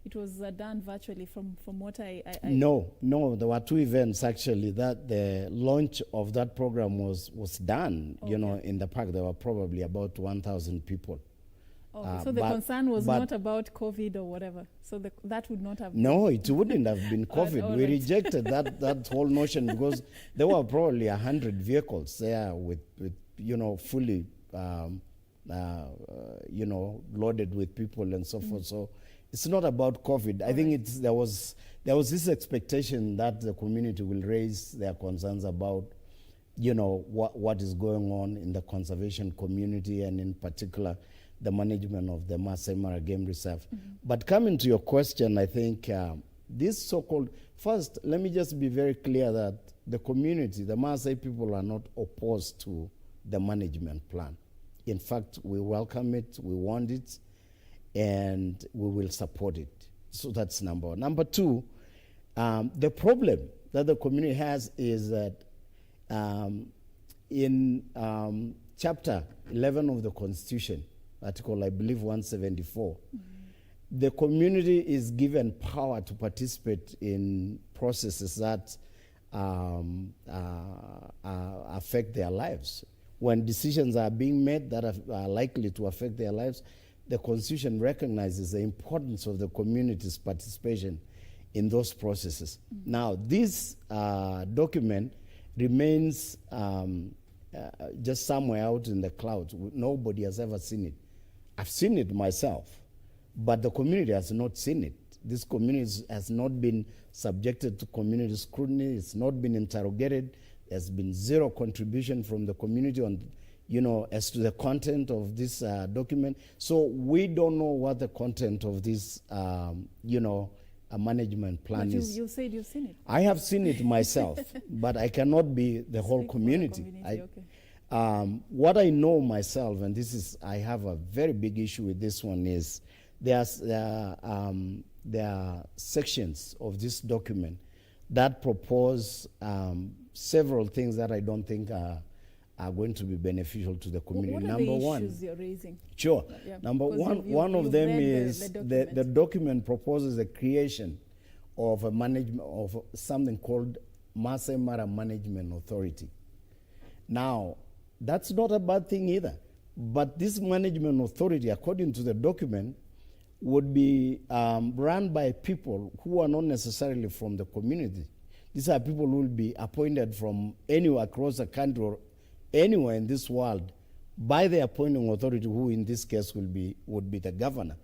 It was done virtually from what I... No, there were two events actually. That the launch of that program was done, in the park. There were probably about 1,000 people. So the concern was not about COVID or whatever. So that would not have... No, it wouldn't have been COVID. We rejected that whole notion, because there were probably 100 vehicles there with fully, loaded with people and so forth. So it's not about COVID. I think there was this expectation that the community will raise their concerns about, what is going on in the conservation community, and in particular the management of the Masai Mara Game Reserve. But coming to your question, I think this so-called... First, let me just be very clear that the community, the Maasai people, are not opposed to the management plan. In fact, we welcome it, we want it, and we will support it. So that's number one. Number two, the problem that the community has is that in Chapter 11 of the Constitution, Article, I believe, 174, the community is given power to participate in processes that affect their lives. When decisions are being made that are likely to affect their lives, the Constitution recognizes the importance of the community's participation in those processes. Now, this document remains just somewhere out in the clouds. Nobody has ever seen it. I've seen it myself, but the community has not seen it. This community has not been subjected to community scrutiny. It's not been interrogated. There's been zero contribution from the community on, as to the content of this document. So we don't know what the content of this, a management plan is. You said you've seen it. I have seen it myself, but I cannot be the whole community. What I know myself, and I have a very big issue with this one, is there are sections of this document that propose several things that I don't think are going to be beneficial to the community. What are the issues you're raising? Sure. Yeah, number one of them is the document proposes the creation of a management of something called Masai Mara Management Authority. Now, that's not a bad thing either. But this management authority, according to the document, would be run by people who are not necessarily from the community. These are people who will be appointed from anywhere across the country or anywhere in this world by the appointing authority, who in this case would be the governor.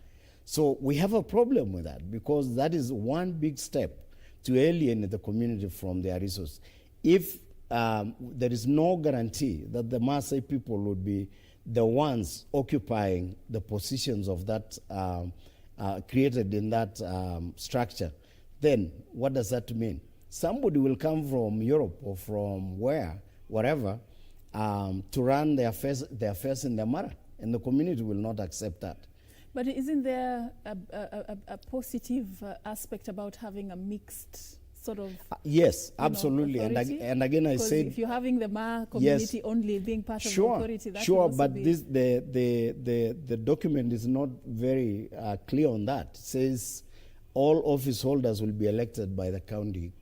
So we have a problem with that, because that is one big step to alienate the community from their resources. If there is no guarantee that the Maasai people would be the ones occupying the positions of that created in that structure, then what does that mean? Somebody will come from Europe or from wherever, to run their affairs in the Mara, and the community will not accept that. But isn't there a positive aspect about having a mixed sort of yes, absolutely, and again I said, if you're having the Ma community only being part of the authority, that sure, will but be the document is not very clear on that. It says all office holders will be elected by the county,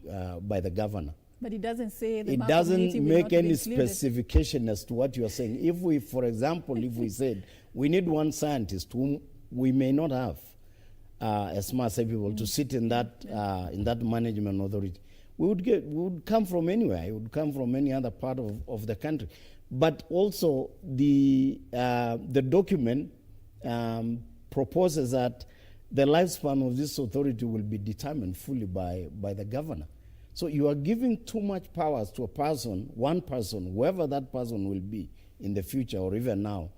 by the governor. But it doesn't say the it Ma doesn't community will make not be any included. specification as to what you are saying. If we, for example, if we said we need one scientist whom we may not have as Maasai people to sit in that management authority, we would come from anywhere. It would come from any other part of the country. But also the document proposes that the lifespan of this authority will be determined fully by the governor. So you are giving too much powers to a person, one person, whoever that person will be in the future or even now,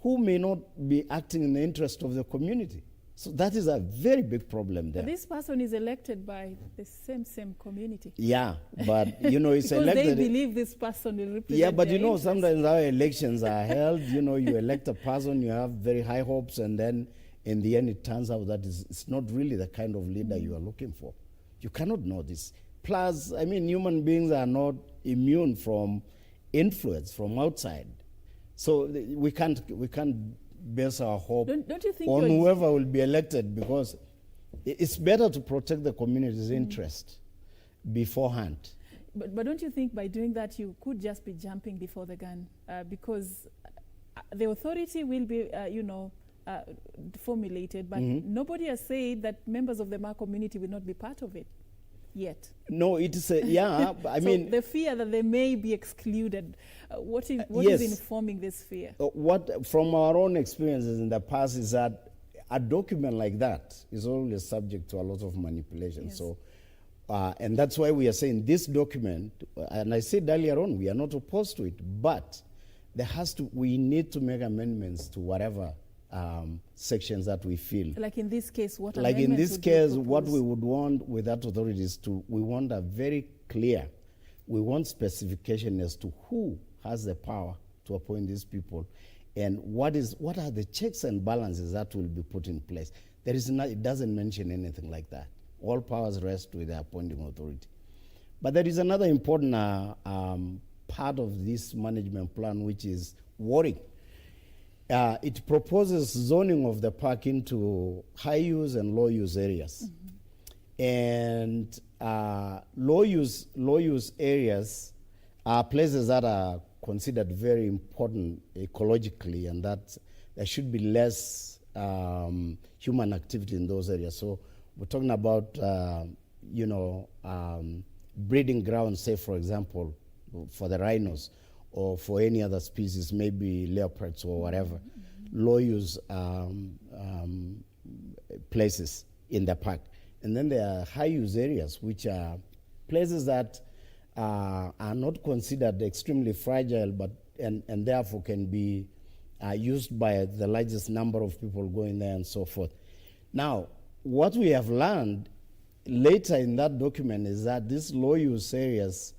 who may not be acting in the interest of the community. So that is a very big problem there. But this person is elected by the same community. Yeah, but it's because elected. They believe this person will represent. Yeah, but their interests. sometimes our elections are held. You elect a person, you have very high hopes, and then in the end it turns out that it's not really the kind of leader you are looking for. You cannot know this. Plus, human beings are not immune from influence from outside. So we can't base our hope don't you think on whoever will be elected, because it's better to protect the community's interest beforehand. But don't you think by doing that you could just be jumping before the gun? Because the authority will be, formulated, but nobody has said that members of the Ma community will not be part of it yet. No, it is so the fear that they may be excluded, what is informing this fear? What from our own experiences in the past is that a document like that is always subject to a lot of manipulation. Yes. So and that's why we are saying this document, and I said earlier on, we are not opposed to it, but we need to make amendments to whatever sections that we feel. Like in this case, what like in this case, what we would want with that authority is we want a very clear, we want specification as to who has the power to appoint these people, and what are the checks and balances that will be put in place. It doesn't mention anything like that. All powers rest with the appointing authority. But there is another important part of this management plan which is worrying. It proposes zoning of the park into high-use and low-use areas. And low-use areas are places that are considered very important ecologically, and that there should be less human activity in those areas. So we're talking about, breeding grounds, say, for example, for the rhinos, or for any other species, maybe leopards or whatever, low-use places in the park. And then there are high-use areas, which are places that are not considered extremely fragile, and therefore can be used by the largest number of people going there and so forth. Now, what we have learned later in that document is that these low-use areas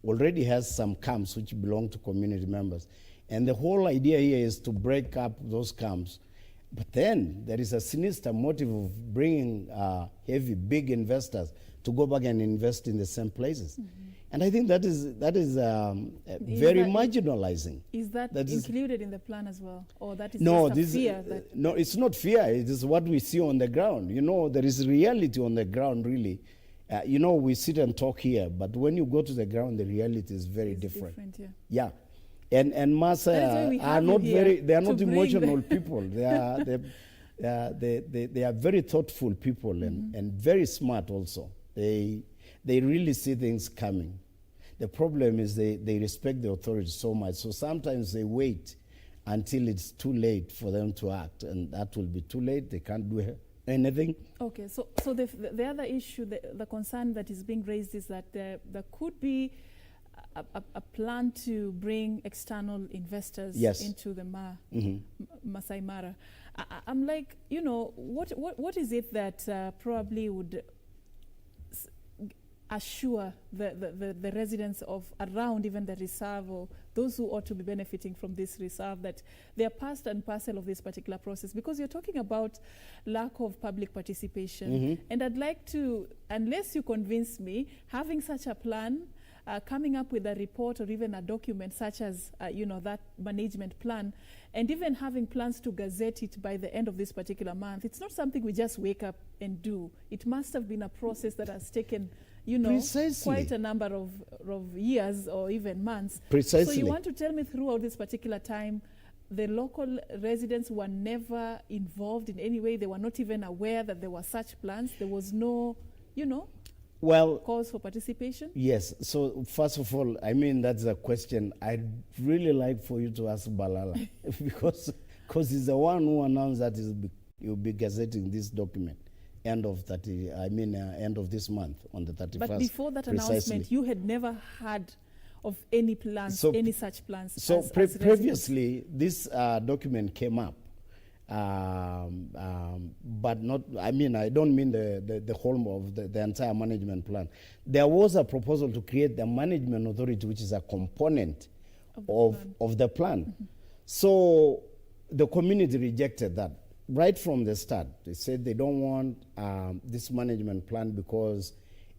already has some camps which belong to community members. And the whole idea here is to break up those camps. But then there is a sinister motive of bringing heavy, big investors to go back and invest in the same places. And I think that is very marginalizing. Is that included in the plan as well? Or that is no, just a fear? No, it's not fear. It is what we see on the ground. There is reality on the ground, really. You know, we sit and talk here, but when you go to the ground, the reality is very different. Yeah. And That is why Masa we are have you not here very, they are to not bring emotional the- people. They are very thoughtful people and very smart also. They really see things coming. The problem is they respect the authority so much. So sometimes they wait until it's too late for them to act, and that will be too late. They can't do anything. Okay, so the other issue, the concern that is being raised is that there could be a plan to bring external investors into the Masai Mara. I'm like, you know, what is it that probably would assure the residents of around even the reserve, or those who ought to be benefiting from this reserve, that they are part and parcel of this particular process? Because you're talking about lack of public participation. And I'd like to, unless you convince me, having such a plan, coming up with a report or even a document such as, you know, that management plan, and even having plans to gazette it by the end of this particular month, it's not something we just wake up and do. It must have been a process that has taken, you know, quite a number of years or even months. So you want to tell me throughout this particular time, the local residents were never involved in any way? They were not even aware that there were such plans? There was no, you know, cause for participation? Yes. So first of all, I mean, that's a question I'd really like for you to ask Balala because he's the one who announced that you'll be gazetting this document end of this month on the 31st. But before that precisely. announcement, you had never heard of any plans, any such plans? So as previously, this document came up. But not, I mean, I don't mean the whole of the entire management plan. There was a proposal to create the management authority, which is a component of the plan. So the community rejected that right from the start. They said they don't want this management plan because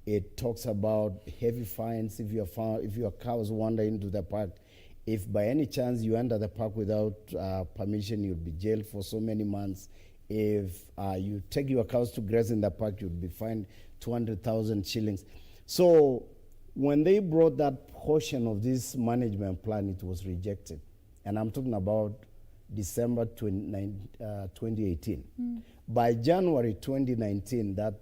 it talks about heavy fines if your cows wander into the park. If by any chance you enter the park without permission, you'll be jailed for so many months. If you take your cows to graze in the park, you'll be fined 200,000 shillings. So when they brought that portion of this management plan, it was rejected. And I'm talking about December 2018. By January 2019, that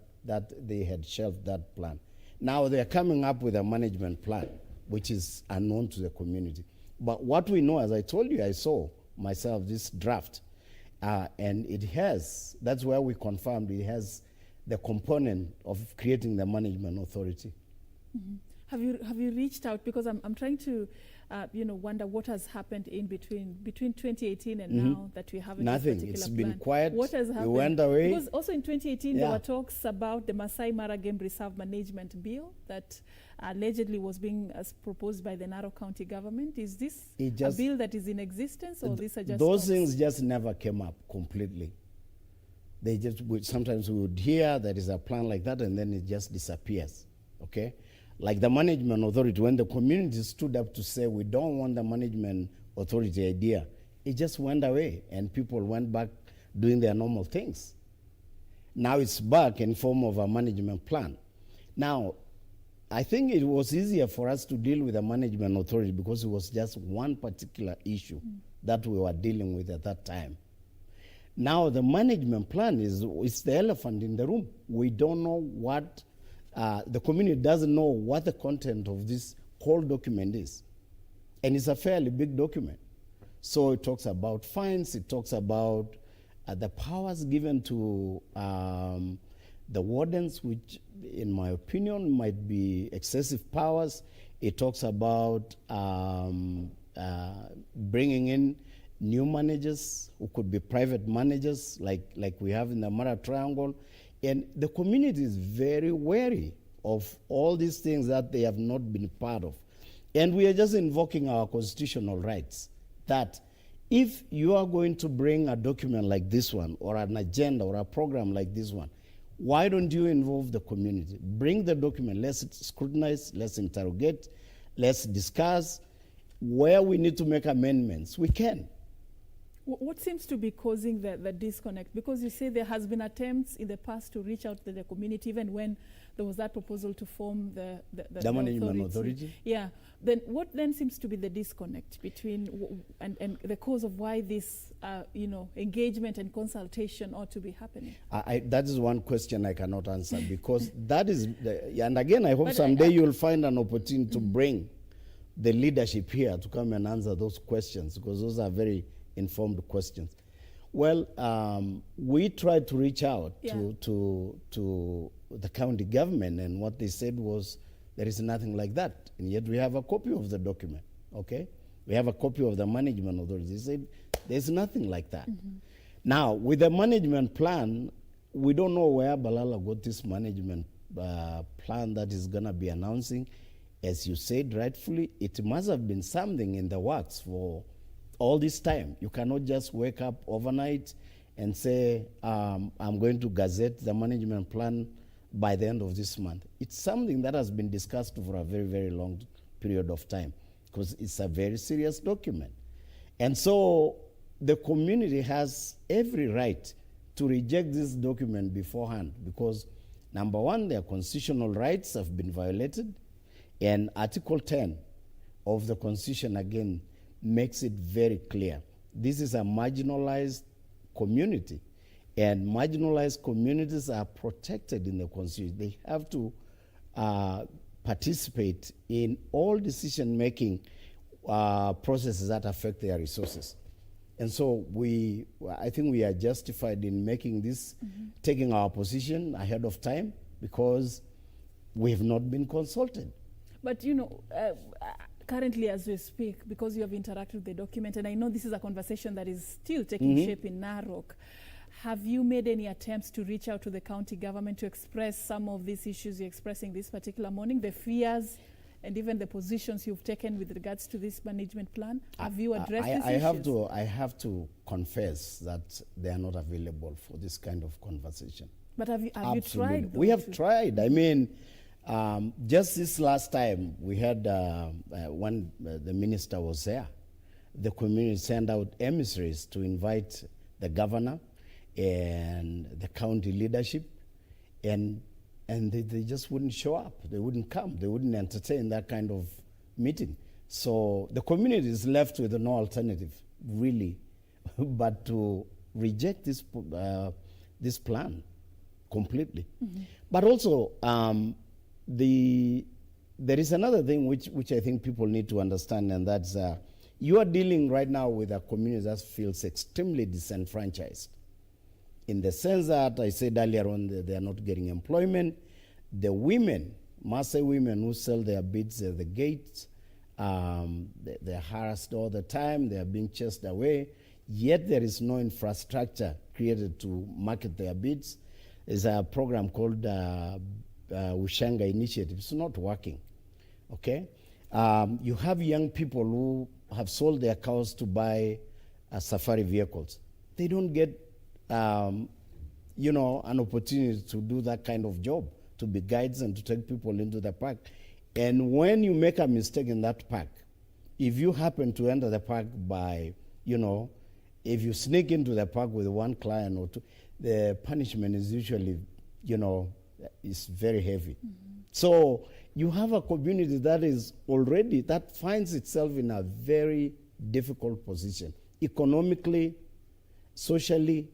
they had shelved that plan. Now they're coming up with a management plan, which is unknown to the community. But what we know, as I told you, I saw myself this draft, and it has, that's where we confirmed it has the component of creating the management authority. Have you reached out? Because I'm trying to, wonder what has happened in between 2018 and now that we have nothing. This particular It's plan. been quiet. What has happened? We went away. Because also in 2018 there were talks about the Masai Mara Game Reserve Management Bill that allegedly was being proposed by the Narok County government. Is this a bill that is in existence, or these are just those talks? things just never came up completely. They just sometimes we would hear there is a plan like that, and then it just disappears. Okay. Like the management authority, when the community stood up to say we don't want the management authority idea, it just went away and people went back doing their normal things. Now it's back in form of a management plan. Now, I think it was easier for us to deal with the management authority because it was just one particular issue that we were dealing with at that time. Now the management plan is the elephant in the room. We don't know what the community doesn't know what the content of this whole document is. And it's a fairly big document. So it talks about fines, it talks about the powers given to the wardens, which in my opinion might be excessive powers. It talks about bringing in new managers who could be private managers like we have in the Mara Triangle. And the community is very wary of all these things that they have not been part of. And we are just invoking our constitutional rights that if you are going to bring a document like this one, or an agenda or a program like this one, why don't you involve the community? Bring the document, let's scrutinize, let's interrogate, let's discuss. Where we need to make amendments, we can. What seems to be causing the disconnect? Because you say there has been attempts in the past to reach out to the community, even when there was that proposal to form the management authority. Yeah. Then what then seems to be the disconnect between and the cause of why this engagement and consultation ought to be happening? That is one question I cannot answer because that is and again I hope someday you'll find an opportunity to bring the leadership here to come and answer those questions, because those are very informed questions. Well, we tried to reach out to the county government, and what they said was there is nothing like that. And yet we have a copy of the document, okay? We have a copy of the management authority. They said there's nothing like that. Now, with the management plan, we don't know where Balala got this management plan that is going to be announcing. As you said rightfully, it must have been something in the works for all this time. You cannot just wake up overnight and say, I'm going to gazette the management plan by the end of this month. It's something that has been discussed for a very, very long period of time because it's a very serious document. And so the community has every right to reject this document beforehand because, number one, their constitutional rights have been violated, and Article 10 of the Constitution, again, makes it very clear. This is a marginalized community, and marginalized communities are protected in the Constitution. They have to participate in all decision-making processes that affect their resources. And so I think we are justified in making this, taking our position ahead of time because we have not been consulted. But, currently as we speak, because you have interacted with the document, and I know this is a conversation that is still taking shape in Narok, have you made any attempts to reach out to the county government to express some of these issues you're expressing this particular morning, the fears and even the positions you've taken with regards to this management plan? Have you addressed these issues? I have to confess that they are not available for this kind of conversation. But have you tried? We have tried. I mean, just this last time, we had when the minister was there, the community sent out emissaries to invite the governor and the county leadership, and they just wouldn't show up. They wouldn't come. They wouldn't entertain that kind of meeting. So the community is left with no alternative, really, but to reject this plan completely. But also, there is another thing which I think people need to understand, and that's you are dealing right now with a community that feels extremely disenfranchised, in the sense that I said earlier on that they are not getting employment. The women, Maasai women who sell their beads at the gates, they're harassed all the time, they are being chased away, yet there is no infrastructure created to market their beads. There's a program called Ushanga Initiative. It's not working, okay? You have young people who have sold their cows to buy safari vehicles. They don't get, an opportunity to do that kind of job, to be guides and to take people into the park. And when you make a mistake in that park, if you happen to enter the park by, if you sneak into the park with one client or two, the punishment is usually, is very heavy. So you have a community that finds itself in a very difficult position, economically, socially,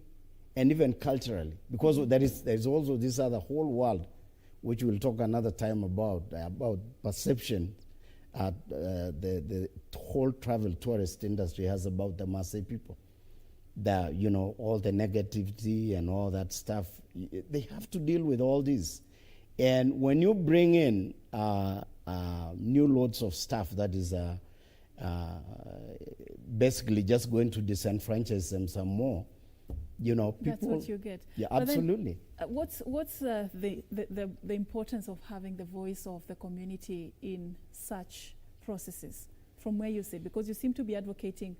and even culturally, because there's also this other whole world, which we'll talk another time about perception. The whole travel tourist industry has about the Maasai people. All the negativity and all that stuff, they have to deal with all this. And when you bring in new loads of stuff that is basically just going to disenfranchise them some more, people... That's what you get. Yeah, absolutely. Then, what's the importance of having the voice of the community in such processes, from where you sit? Because you seem to be advocating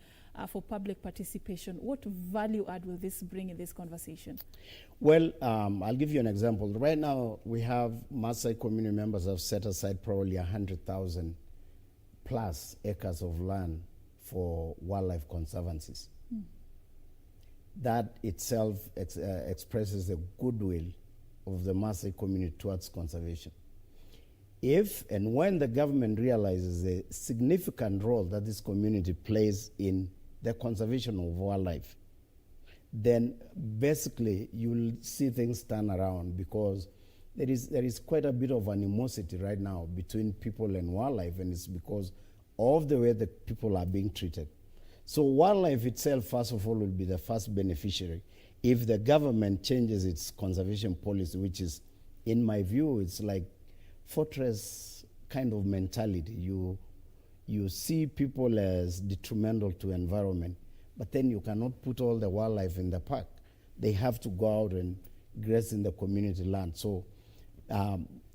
for public participation. What value add will this bring in this conversation? Well, I'll give you an example. Right now, we have Maasai community members have set aside probably 100,000 plus acres of land for wildlife conservancies. that itself expresses the goodwill of the Maasai community towards conservation. If and when the government realizes the significant role that this community plays in the conservation of wildlife, then basically you'll see things turn around, because there is quite a bit of animosity right now between people and wildlife, and it's because of the way that people are being treated. So wildlife itself, first of all, will be the first beneficiary if the government changes its conservation policy, which is, in my view, it's like fortress kind of mentality. You see people as detrimental to environment, but then you cannot put all the wildlife in the park. They have to go out and graze in the community land. So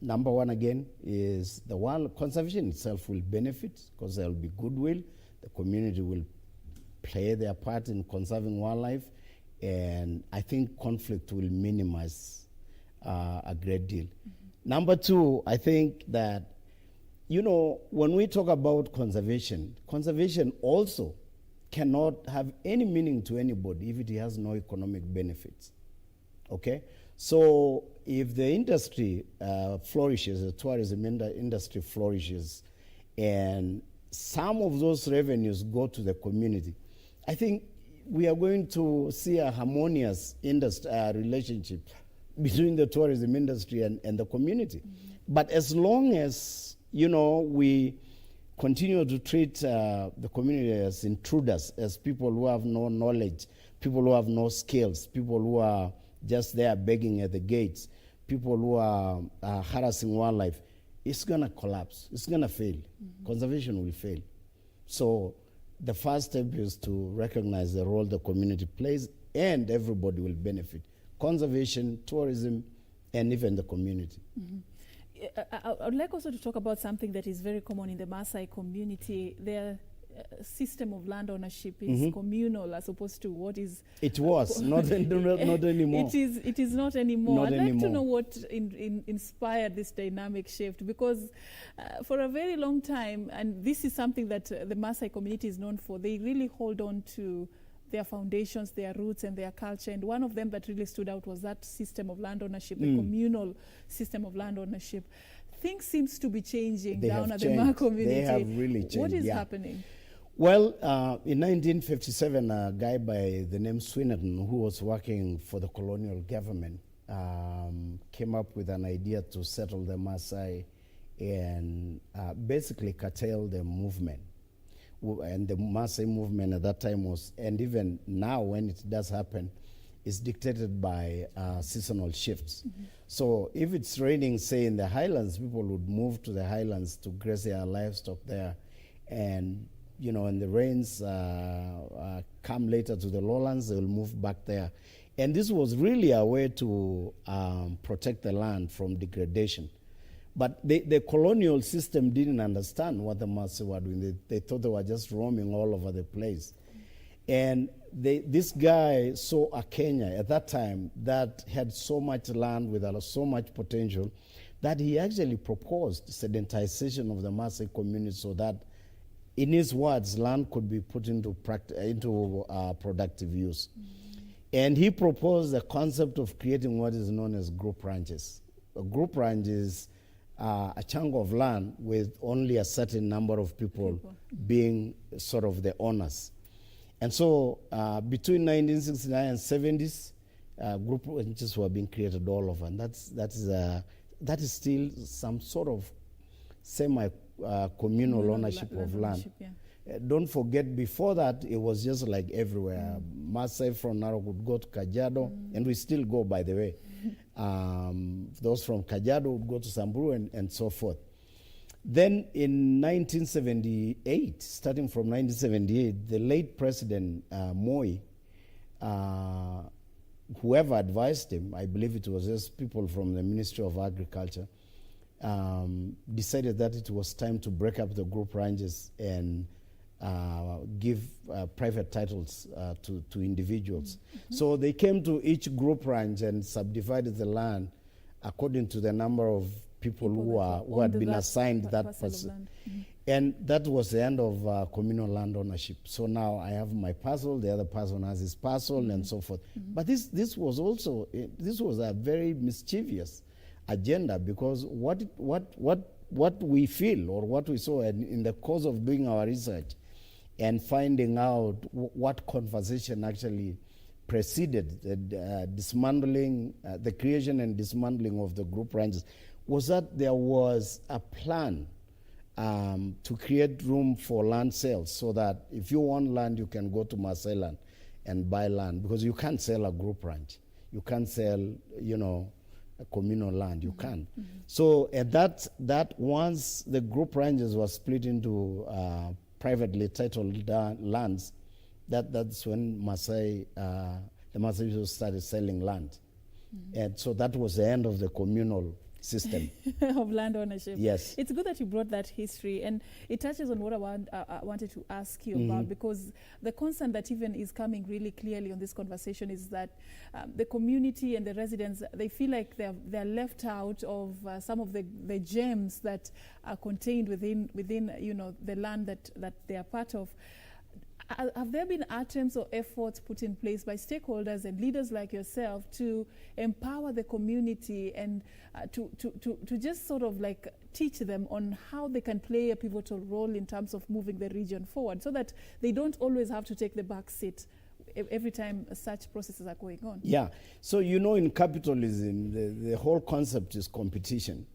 number one, again, is the wild conservation itself will benefit because there will be goodwill. The community will play their part in conserving wildlife, and I think conflict will minimize a great deal. Number two, I think that, when we talk about conservation also cannot have any meaning to anybody if it has no economic benefits. Okay? So if the industry flourishes, the tourism industry flourishes, and some of those revenues go to the community, I think we are going to see a harmonious relationship between the tourism industry and the community. But as long as, we continue to treat the community as intruders, as people who have no knowledge, people who have no skills, people who are just there begging at the gates, people who are harassing wildlife, it's going to collapse. It's going to fail. Conservation will fail. So the first step is to recognize the role the community plays, and everybody will benefit. Conservation, tourism, and even the community. I would like also to talk about something that is very common in the Maasai community. Their system of land ownership is communal as opposed to what is... It was, not anymore. It is not anymore. Not I'd like anymore. to know what inspired this dynamic shift, because for a very long time, and this is something that the Maasai community is known for, they really hold on to their foundations, their roots, and their culture. And one of them that really stood out was that system of land ownership, the communal system of land ownership. Things seems to be changing down at the Ma community. They have really changed. What is happening? Well, in 1957, a guy by the name Swinnerton, who was working for the colonial government, came up with an idea to settle the Maasai and basically curtail the movement. And the Maasai movement at that time was, and even now when it does happen, is dictated by seasonal shifts. So if it's raining, say, in the highlands, people would move to the highlands to graze their livestock there. And, when the rains come later to the lowlands, they will move back there. And this was really a way to protect the land from degradation. But the colonial system didn't understand what the Maasai were doing. They thought they were just roaming all over the place. And this guy saw a Kenya at that time that had so much land with so much potential that he actually proposed sedentization of the Maasai community so that, in his words, land could be put into productive use. And he proposed the concept of creating what is known as group ranches. A group ranch is a chunk of land with only a certain number of people being sort of the owners. And so between 1969 and 70s, group ranches were being created all over. And that is still some sort of semi-communal ownership of land. Don't forget, before that, it was just like everywhere. Maasai from Narok would go to Kajiado, and we still go, by the way. Those from Kajiado would go to Samburu and so forth. Then in 1978, starting from 1978, the late President Moi, whoever advised him, I believe it was just people from the Ministry of Agriculture, decided that it was time to break up the group ranches and give private titles to individuals. So they came to each group ranch and subdivided the land according to the number of people who had been assigned that parcel. And that was the end of communal land ownership. So now I have my parcel, the other person has his parcel, and so forth. But this was also this was a very mischievous agenda, because what we feel, or what we saw in the course of doing our research and finding out what conversation actually preceded the dismantling, the creation and dismantling of the group ranches, was that there was a plan to create room for land sales, so that if you want land, you can go to Maasai land and buy land, because you can't sell a group ranch. You can't sell, a communal land. You can't. So at that once the group ranches were split into privately titled lands, that's when the Maasai people started selling land. And so that was the end of the communal system of land ownership. Yes. It's good that you brought that history, and it touches on what I wanted to ask you about, because the concern that even is coming really clearly on this conversation is that the community and the residents, they feel like they're left out of some of the gems that are contained within the land that they are part of. Have there been attempts or efforts put in place by stakeholders and leaders like yourself to empower the community and to just sort of like teach them on how they can play a pivotal role in terms of moving the region forward, so that they don't always have to take the back seat every time such processes are going on? Yeah. So, in capitalism, the whole concept is competition.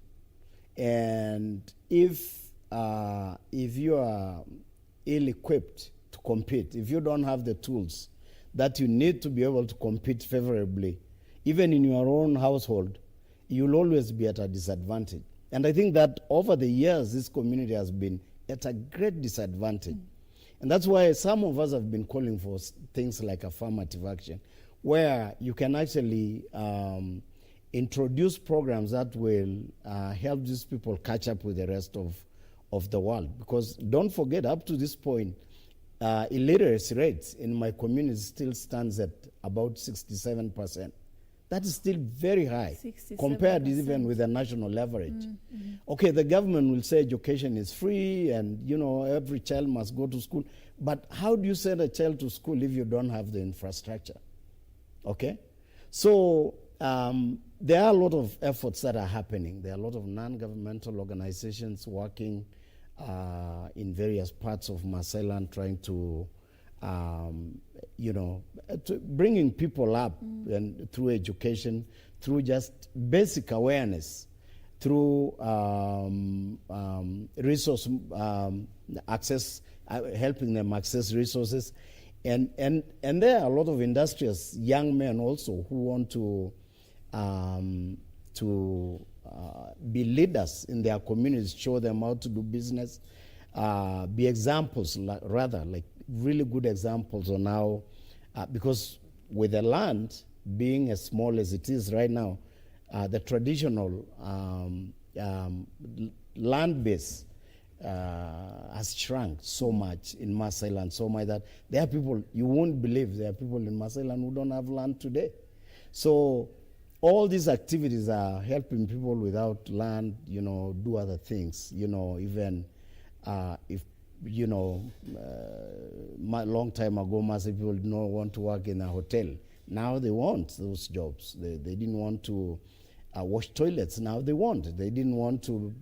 And if you are ill-equipped to compete, if you don't have the tools that you need to be able to compete favorably, even in your own household, you'll always be at a disadvantage. And I think that over the years, this community has been at a great disadvantage. And that's why some of us have been calling for things like affirmative action, where you can actually introduce programs that will help these people catch up with the rest of the world. Because don't forget, up to this point, illiteracy rates in my community still stands at about 67%. That is still very high, 67%. Compared even with the national average. Okay, the government will say education is free and, every child must go to school. But how do you send a child to school if you don't have the infrastructure? Okay? So there are a lot of efforts that are happening. There are a lot of non-governmental organizations working in various parts of Maasai land, trying to, to bringing people up and through education, through just basic awareness, through resource access, helping them access resources, and there are a lot of industrious young men also who want to be leaders in their communities, show them how to do business, be examples, like really good examples on how, because with the land being as small as it is right now, the traditional land base has shrunk so much in Maasai land, so much that there are people, you won't believe, there are people in Maasai land who don't have land today. So all these activities are helping people without land, do other things, even if, long time ago, Maasai people did not want to work in a hotel. Now they want those jobs. They didn't want to wash toilets. Now they want. They didn't want to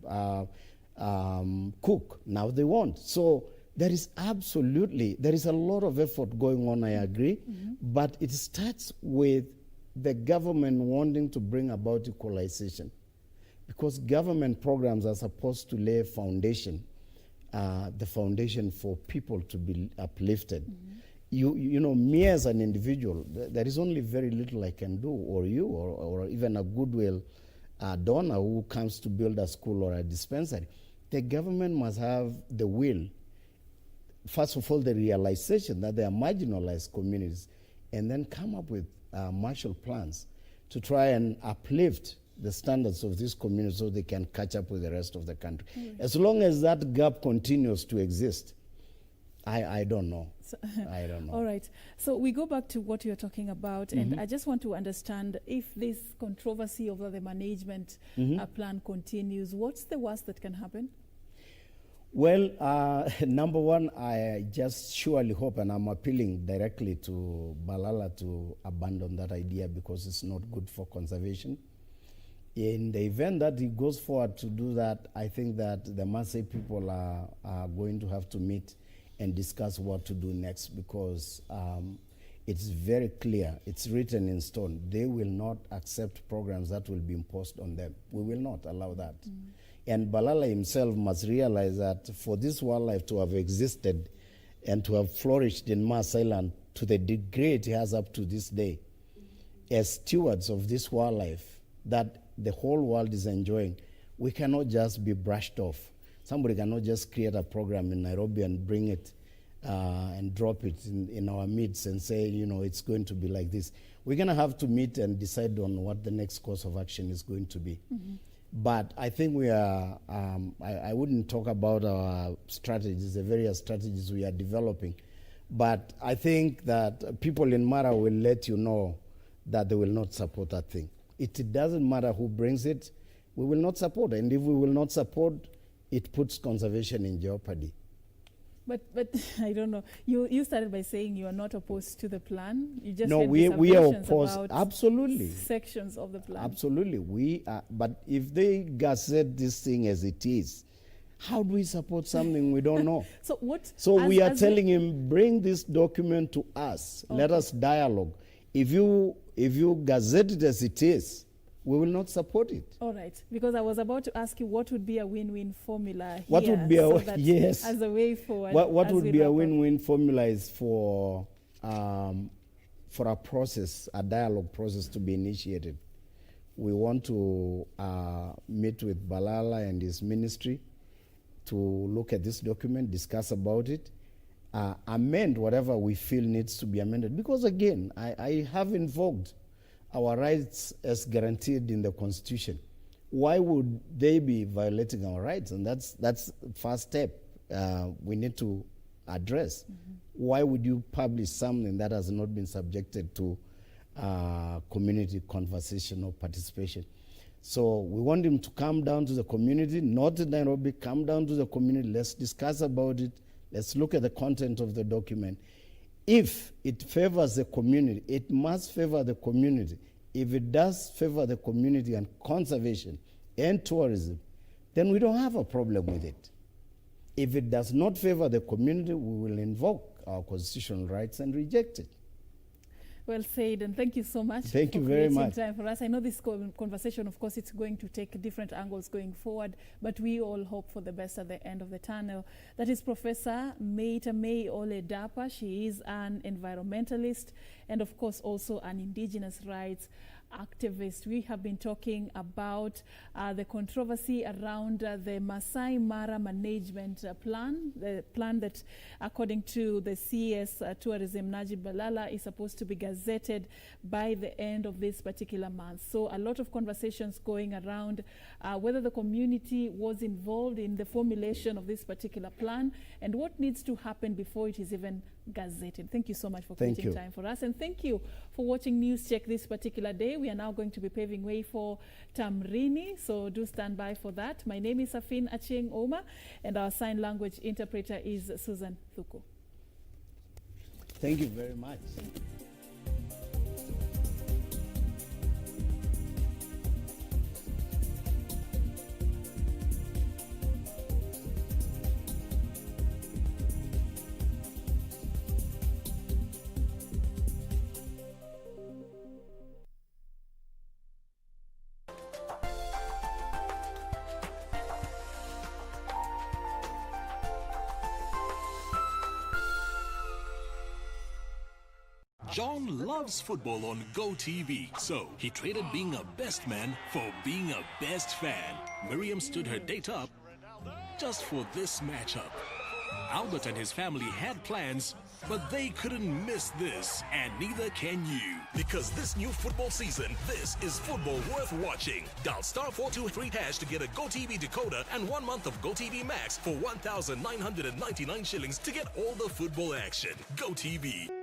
cook. Now they want. So there is a lot of effort going on, I agree, but it starts with the government wanting to bring about equalization, because government programs are supposed to lay foundation, the foundation for people to be uplifted. Me as an individual, there is only very little I can do, or you, or even a goodwill donor who comes to build a school or a dispensary. The government must have the will, first of all, the realization that they are marginalized communities, and then come up with Marshall plans to try and uplift the standards of this community so they can catch up with the rest of the country. As long as that gap continues to exist, I don't know. So I don't know. All right. So we go back to what you're talking about, and I just want to understand if this controversy over the management plan continues, what's the worst that can happen? Well, number one, I just surely hope, and I'm appealing directly to Balala to abandon that idea because it's not good for conservation. In the event that he goes forward to do that, I think that the Maasai people are going to have to meet and discuss what to do next, because it's very clear, it's written in stone. They will not accept programs that will be imposed on them. We will not allow that. And Balala himself must realize that for this wildlife to have existed and to have flourished in Maasai land to the degree it has up to this day, as stewards of this wildlife that the whole world is enjoying, we cannot just be brushed off. Somebody cannot just create a program in Nairobi and bring it and drop it in our midst and say, you know, it's going to be like this. We're going to have to meet and decide on what the next course of action is going to be. But I think we are, I wouldn't talk about our strategies, the various strategies we are developing. But I think that people in Mara will let you know that they will not support that thing. It doesn't matter who brings it, we will not support. And if we will not support, it puts conservation in jeopardy. But I don't know. You started by saying you are not opposed to the plan. You just No, had we are reservations opposed. about Absolutely. sections of the plan. Absolutely. We are, but if they gazette this thing as it is, how do we support something we don't know? So what? So we are telling him, bring this document to us. Okay. Let us dialogue. If you gazette it as it is, we will not support it. All right, because I was about to ask you what would be a win-win formula here. What would be yes? As a way forward. What would be a wrap up. win-win formula is for a process, a dialogue process to be initiated. We want to meet with Balala and his ministry to look at this document, discuss about it, amend whatever we feel needs to be amended. Because again, I have invoked our rights as guaranteed in the Constitution. Why would they be violating our rights? And that's the first step we need to address. Why would you publish something that has not been subjected to community conversation or participation? So we want him to come down to the community, not in Nairobi, come down to the community, let's discuss about it, let's look at the content of the document. If it favors the community, it must favor the community. If it does favor the community and conservation and tourism, then we don't have a problem with it. If it does not favor the community, we will invoke our constitutional rights and reject it. Well said, and thank you so much. Thank you for very creating much. time for us. I know this conversation, of course, it's going to take different angles going forward, but we all hope for the best at the end of the tunnel. That is Professor Meita May Ole Dapa. She is an environmentalist and, of course, also an indigenous rights activist. We have been talking about the controversy around the Masai Mara management plan, the plan that, according to the CS Tourism, Najib Balala, is supposed to be gazetted by the end of this particular month. So a lot of conversations going around whether the community was involved in the formulation of this particular plan and what needs to happen before it is even gazetted. Thank you so much for creating time for us, and thank you for watching News Check this particular day. We are now going to be paving way for Tamrini, so do stand by for that. My name is Serfine Achieng Ouma, and our sign language interpreter is Susan Thuku. Thank you very much. John loves football on GoTV, so he traded being a best man for being a best fan. Miriam stood her date up just for this matchup. Albert and his family had plans, But they couldn't miss this, and neither can you. Because this new football season, this is football worth watching. Dial *423# to get a GoTV decoder and 1 month of GoTV Max for 1,999 shillings to get all the football action. GoTV.